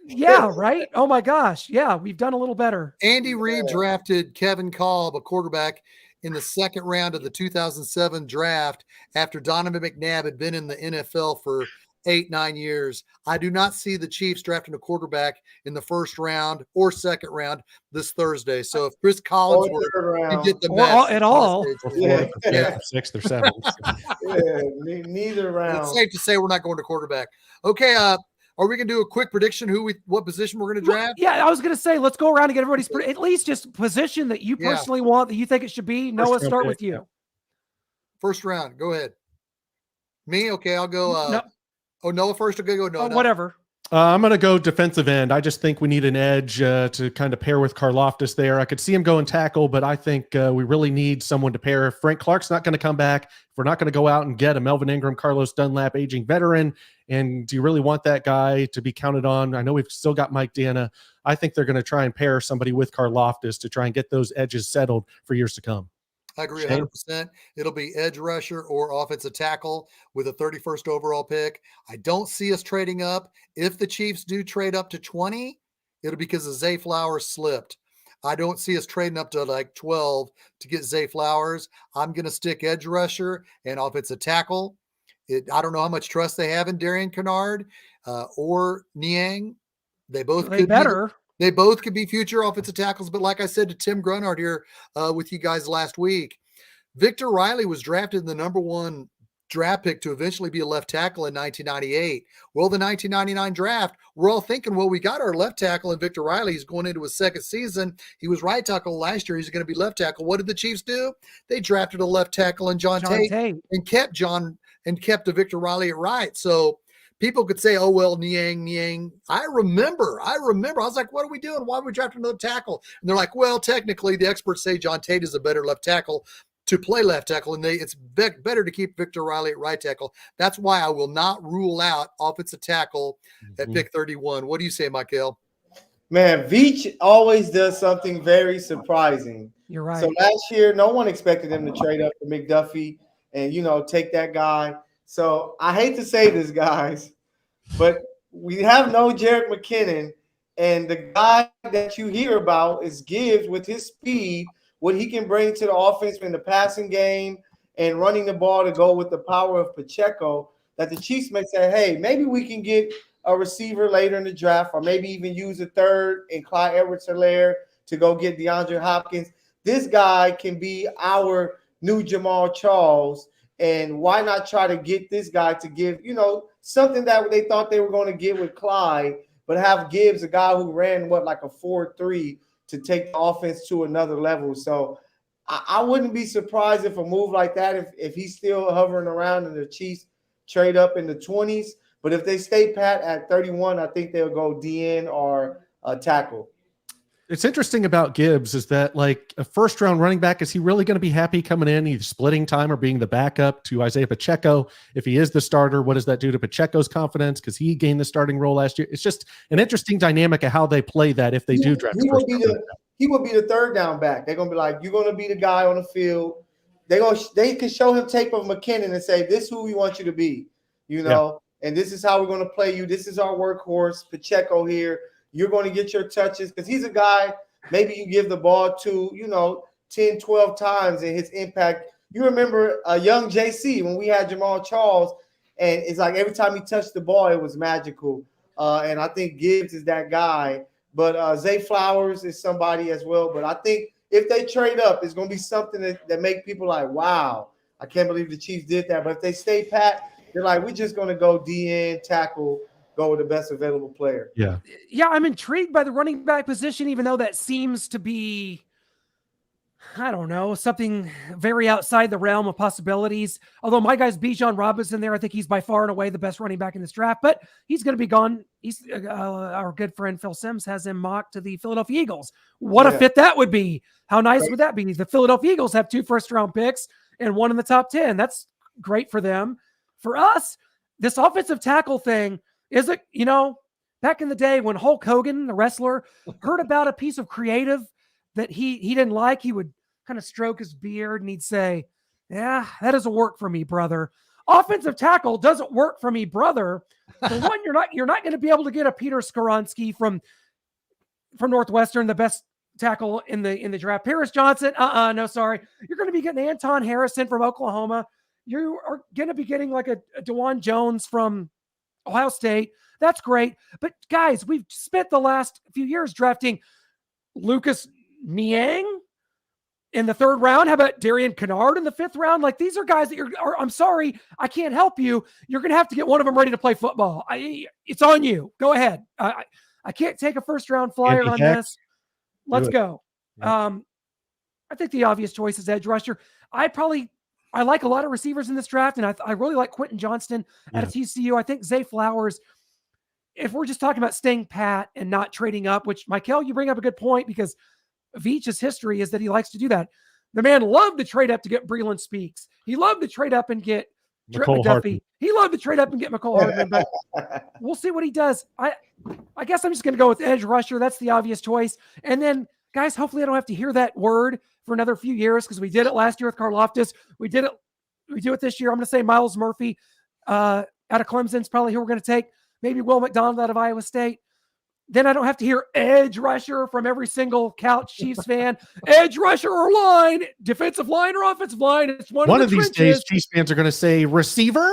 Yeah, right? Oh, my gosh. Yeah, we've done a little better. Andy Reid drafted Kevin Kolb, a quarterback, in the second round of the 2007 draft after Donovan McNabb had been in the NFL for 8-9 years. I do not see the Chiefs drafting a quarterback in the first round or second round this Thursday. So if Chris Collinsworth can get the best at all, sixth or seventh, neither round. It's safe to say we're not going to quarterback. Okay, are we going to do a quick prediction what position we're going to draft? Yeah, I was going to say let's go around and get everybody's at least just position that you personally want, that you think it should be. Noah, start with you. First round, go ahead. Me, okay, I'll go. No. Oh, Noah first. Okay, go Noah. Whatever. I'm going to go defensive end. I just think we need an edge to kind of pair with Karlaftis there. I could see him going tackle, but I think we really need someone to pair. Frank Clark's not going to come back. If we're not going to go out and get a Melvin Ingram, Carlos Dunlap, aging veteran, and do you really want that guy to be counted on? I know we've still got Mike Dana. I think they're going to try and pair somebody with Karlaftis to try and get those edges settled for years to come. I agree 100%. It'll be edge rusher or offensive tackle with a 31st overall pick. I don't see us trading up. If the Chiefs do trade up to 20, it'll be because Zay Flowers slipped. I don't see us trading up to like 12 to get Zay Flowers. I'm going to stick edge rusher and offensive tackle. I don't know how much trust they have in Darian Kennard or Niang. They both could better. They both could be future offensive tackles, but like I said to Tim Grunhard here with you guys last week, Victor Riley was drafted in the number 1 draft pick to eventually be a left tackle in 1998. Well, the 1999 draft, we're all thinking, well, we got our left tackle in Victor Riley. He's going into his second season. He was right tackle last year. He's going to be left tackle. What did the Chiefs do? They drafted a left tackle in John Tate and kept the Victor Riley at right. So people could say, oh, well, Niang. I remember. I was like, what are we doing? Why are we drafting another tackle? And they're like, well, technically, the experts say John Tate is a better left tackle to play left tackle, and it's better to keep Victor Riley at right tackle. That's why I will not rule out offensive tackle at pick 31. What do you say, Michael? Man, Veach always does something very surprising. You're right. So last year, no one expected him to trade up to McDuffie and, take that guy. So I hate to say this, guys, but we have no Jerick McKinnon, and the guy that you hear about is Gibbs with his speed, what he can bring to the offense in the passing game and running the ball to go with the power of Pacheco, that the Chiefs may say, hey, maybe we can get a receiver later in the draft, or maybe even use a third in Clyde Edwards-Helaire to go get DeAndre Hopkins. This guy can be our new Jamal Charles. And why not try to get this guy to give, something that they thought they were going to get with Clyde, but have Gibbs, a guy who ran like a 4.3, to take the offense to another level. So I wouldn't be surprised if a move like that, if he's still hovering around and the Chiefs trade up in the 20s. But if they stay pat at 31, I think they'll go DN or tackle. It's interesting about Gibbs is that like a first round running back, is he really going to be happy coming in, either splitting time or being the backup to Isaiah Pacheco? If he is the starter, what does that do to Pacheco's confidence? Because he gained the starting role last year. It's just an interesting dynamic of how they play that if they do draft. He would be the third down back. They're going to be like, you're going to be the guy on the field. They can show him tape of McKinnon and say, this is who we want you to be, you know, and this is how we're going to play you. This is our workhorse, Pacheco here. You're going to get your touches because he's a guy maybe you give the ball to, 10, 12 times and his impact. You remember a young JC when we had Jamal Charles, and it's like every time he touched the ball, it was magical. And I think Gibbs is that guy. But Zay Flowers is somebody as well. But I think if they trade up, it's going to be something that make people like, wow, I can't believe the Chiefs did that. But if they stay pat, they're like, we're just going to go DN, tackle, go with the best available player. Yeah, I'm intrigued by the running back position, even though that seems to be, I don't know, something very outside the realm of possibilities. Although my guy's Bijan Robinson there, I think he's by far and away the best running back in this draft, but he's going to be gone. He's our good friend Phil Sims has him mocked to the Philadelphia Eagles. What a fit that would be. How nice would that be? The Philadelphia Eagles have 2 first-round picks and 1 in the top 10. That's great for them. For us, this offensive tackle thing, is it, back in the day when Hulk Hogan, the wrestler, heard about a piece of creative that he didn't like, he would kind of stroke his beard and he'd say, yeah, that doesn't work for me, brother. Offensive tackle doesn't work for me, brother. For one, you're not going to be able to get a Peter Skoronski from Northwestern, the best tackle in the draft. Paris Johnson, no, sorry. You're going to be getting Anton Harrison from Oklahoma. You are going to be getting like a DeJuan Jones from Ohio State. That's great. But guys, we've spent the last few years drafting Lucas Niang in the 3rd round. How about Darian Kennard in the 5th round? Like, these are guys that I'm sorry, I can't help you. You're going to have to get one of them ready to play football. It's on you. Go ahead. I can't take a 1st-round flyer on this. Let's go. I think the obvious choice is edge rusher. I like a lot of receivers in this draft, and I really like Quentin Johnston at TCU. I think Zay Flowers, if we're just talking about staying pat and not trading up, which, Michael, you bring up a good point, because Veach's history is that he likes to do that. The man loved to trade up to get Breland Speaks. He loved to trade up and get Drip McDuffie. He loved to trade up and get McCole Hardman, but we'll see what he does. I guess I'm just going to go with edge rusher. That's the obvious choice. And then, guys, hopefully I don't have to hear that word for another few years, because we did it last year with Karlaftis. We do it this year. I'm going to say Miles Murphy out of Clemson's probably who we're going to take. Maybe Will McDonald out of Iowa State. Then I don't have to hear edge rusher from every single couch Chiefs fan. Edge rusher or line, defensive line or offensive line. It's one of these days, Chiefs fans are going to say receiver.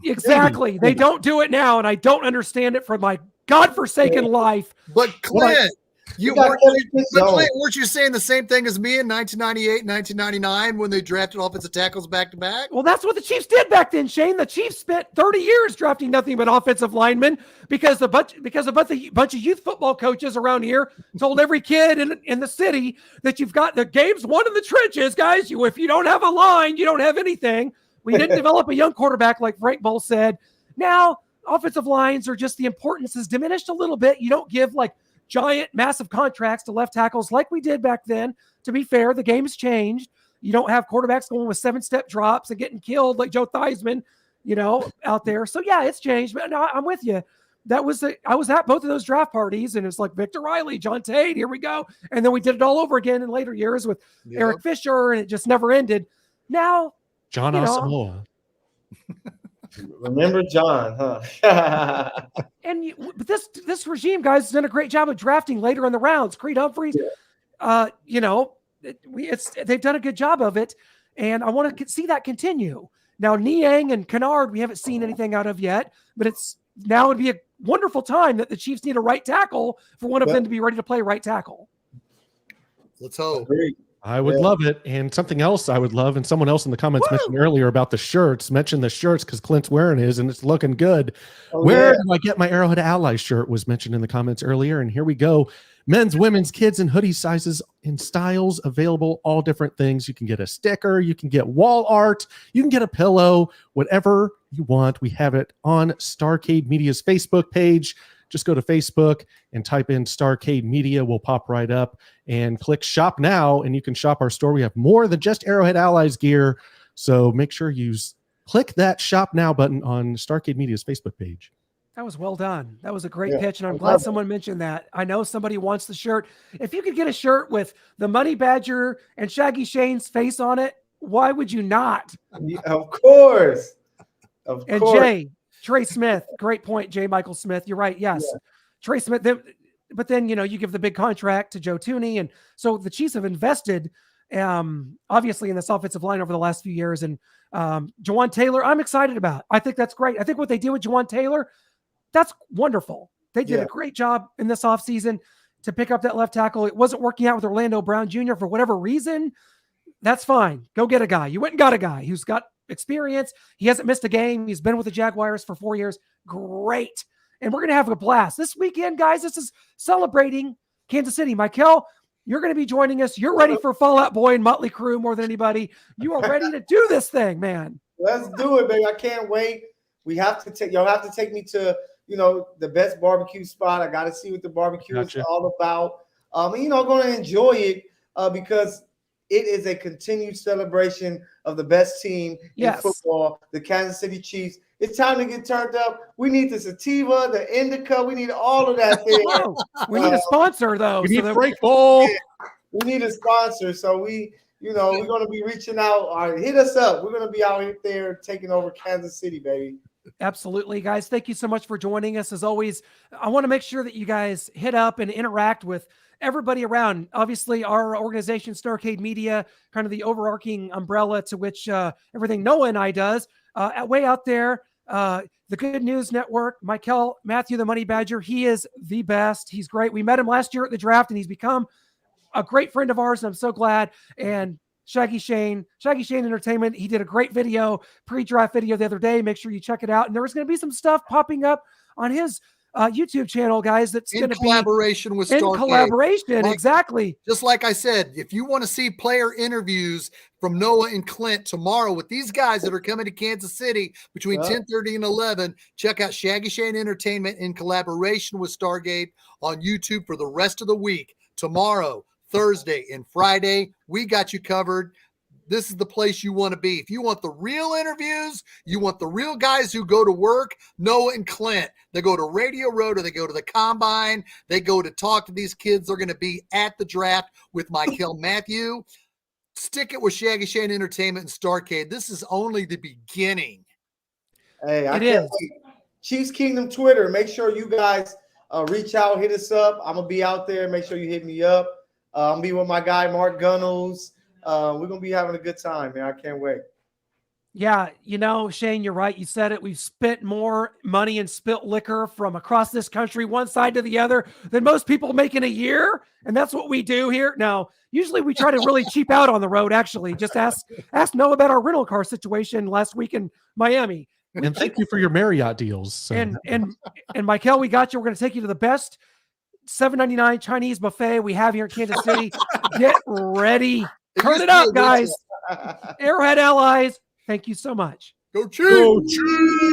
Exactly. They don't do it now, and I don't understand it for my godforsaken life. But Clint, weren't you saying the same thing as me in 1998, 1999 when they drafted offensive tackles back to back? Well, that's what the Chiefs did back then, Shane. The Chiefs spent 30 years drafting nothing but offensive linemen because a bunch of youth football coaches around here told every kid in the city that you've got the game's won in the trenches, guys. If you don't have a line, you don't have anything. We didn't develop a young quarterback like Frank Boal said. Now, offensive lines are just, the importance is diminished a little bit. You don't give like giant, massive contracts to left tackles like we did back then. To be fair, the game's changed. You don't have quarterbacks going with 7-step drops and getting killed like Joe Theismann, out there. So yeah, it's changed. But no, I'm with you. I was at both of those draft parties, and it's like Victor Riley, John Tate, here we go. And then we did it all over again in later years with Eric Fisher, and it just never ended. Now, John Asamoah. Remember John, huh? But this regime, guys, has done a great job of drafting later in the rounds. Creed Humphreys, they've done a good job of it, and I want to see that continue. Now, Niang and Kennard, we haven't seen anything out of yet, but now would be a wonderful time that the Chiefs need a right tackle for one of them to be ready to play right tackle. Let's hope. I would love it. And something else I would love, and someone else in the comments mentioned earlier about the shirts, mentioned the shirts because Clint's wearing his and it's looking good. Where do I get my Arrowhead Allies shirt was mentioned in the comments earlier. And here we go. Men's, women's, kids, and hoodie sizes and styles available, all different things. You can get a sticker, you can get wall art, you can get a pillow, whatever you want. We have it on Starcade Media's Facebook page. just go to Facebook and type in Starcade Media. We'll pop right up and click shop now, and you can shop our store. We have more than just Arrowhead Allies gear. So make sure you click that shop now button on Starcade Media's Facebook page. That was well done. That was a great pitch, and I'm glad someone mentioned that. I know somebody wants the shirt. If you could get a shirt with the Money Badger and Shaggy Shane's face on it, why would you not? Of course. And Trey Smith, great point, J. Michael Smith. You're right. Yes. Yeah. Trey Smith. But then, you give the big contract to Joe Tooney. And so the Chiefs have invested, obviously, in this offensive line over the last few years. And Jawan Taylor, I'm excited about. I think that's great. I think what they did with Jawan Taylor, that's wonderful. They did a great job in this offseason to pick up that left tackle. It wasn't working out with Orlando Brown Jr. for whatever reason. That's fine. Go get a guy. You went and got a guy who's got experience. He hasn't missed a game. He's been with the Jaguars for 4 years. Great. And we're going to have a blast this weekend, guys. This is celebrating Kansas City. Michael, you're going to be joining us. You're ready for Fall Out Boy and Motley Crue more than anybody. You are ready to do this thing, man. Let's do it, baby. I can't wait. Y'all have to take me to, the best barbecue spot. I got to see what the barbecue is all about. Going to enjoy it because it is a continued celebration of the best team in football, the Kansas City Chiefs. It's time to get turned up. We need the sativa, the indica. We need all of that thing. We need a sponsor, though. We need Frank Boal. We need a sponsor. So we're going to be reaching out. All right, hit us up. We're going to be out there taking over Kansas City, baby. Absolutely, guys. Thank you so much for joining us. As always, I want to make sure that you guys hit up and interact with everybody around. Obviously, our organization, Starcade Media, kind of the overarching umbrella to which everything Noah and I does. Way out there, the Good News Network, Michael Matthew, the Money Badger, he is the best. He's great. We met him last year at the draft, and he's become a great friend of ours, and I'm so glad. And Shaggy Shane Entertainment, he did a great video, pre-draft video the other day. Make sure you check it out. And there was going to be some stuff popping up on his YouTube channel, guys, that's going to be collaboration with Starcade. In collaboration, exactly. Just like I said, if you want to see player interviews from Noah and Clint tomorrow with these guys that are coming to Kansas City between 10:30 and 11, check out Shaggy Shane Entertainment in collaboration with Stargate on YouTube for the rest of the week. Tomorrow, Thursday, and Friday, we got you covered. This is the place you want to be. If you want the real interviews, you want the real guys who go to work, Noah and Clint, they go to Radio Road or they go to the Combine. They go to talk to these kids. They're going to be at the draft with Michael Matthew. Stick it with Shaggy Shane Entertainment and Starcade. This is only the beginning. Hey, I can't wait. Chiefs Kingdom Twitter. Make sure you guys reach out, hit us up. I'm going to be out there. Make sure you hit me up. I'm going to be with my guy, Mark Gunnels. We're going to be having a good time, man. I can't wait. Yeah, Shane, you're right. You said it. We've spent more money and spilt liquor from across this country, one side to the other, than most people make in a year. And that's what we do here. Now, usually we try to really cheap out on the road, actually. Just ask Noah about our rental car situation last week in Miami. And thank you for your Marriott deals. So. And Michael, we got you. We're going to take you to the best $7.99 Chinese buffet we have here in Kansas City. Get ready. Turn it up, guys. Arrowhead Allies, thank you so much. Go Chiefs! Go Chiefs!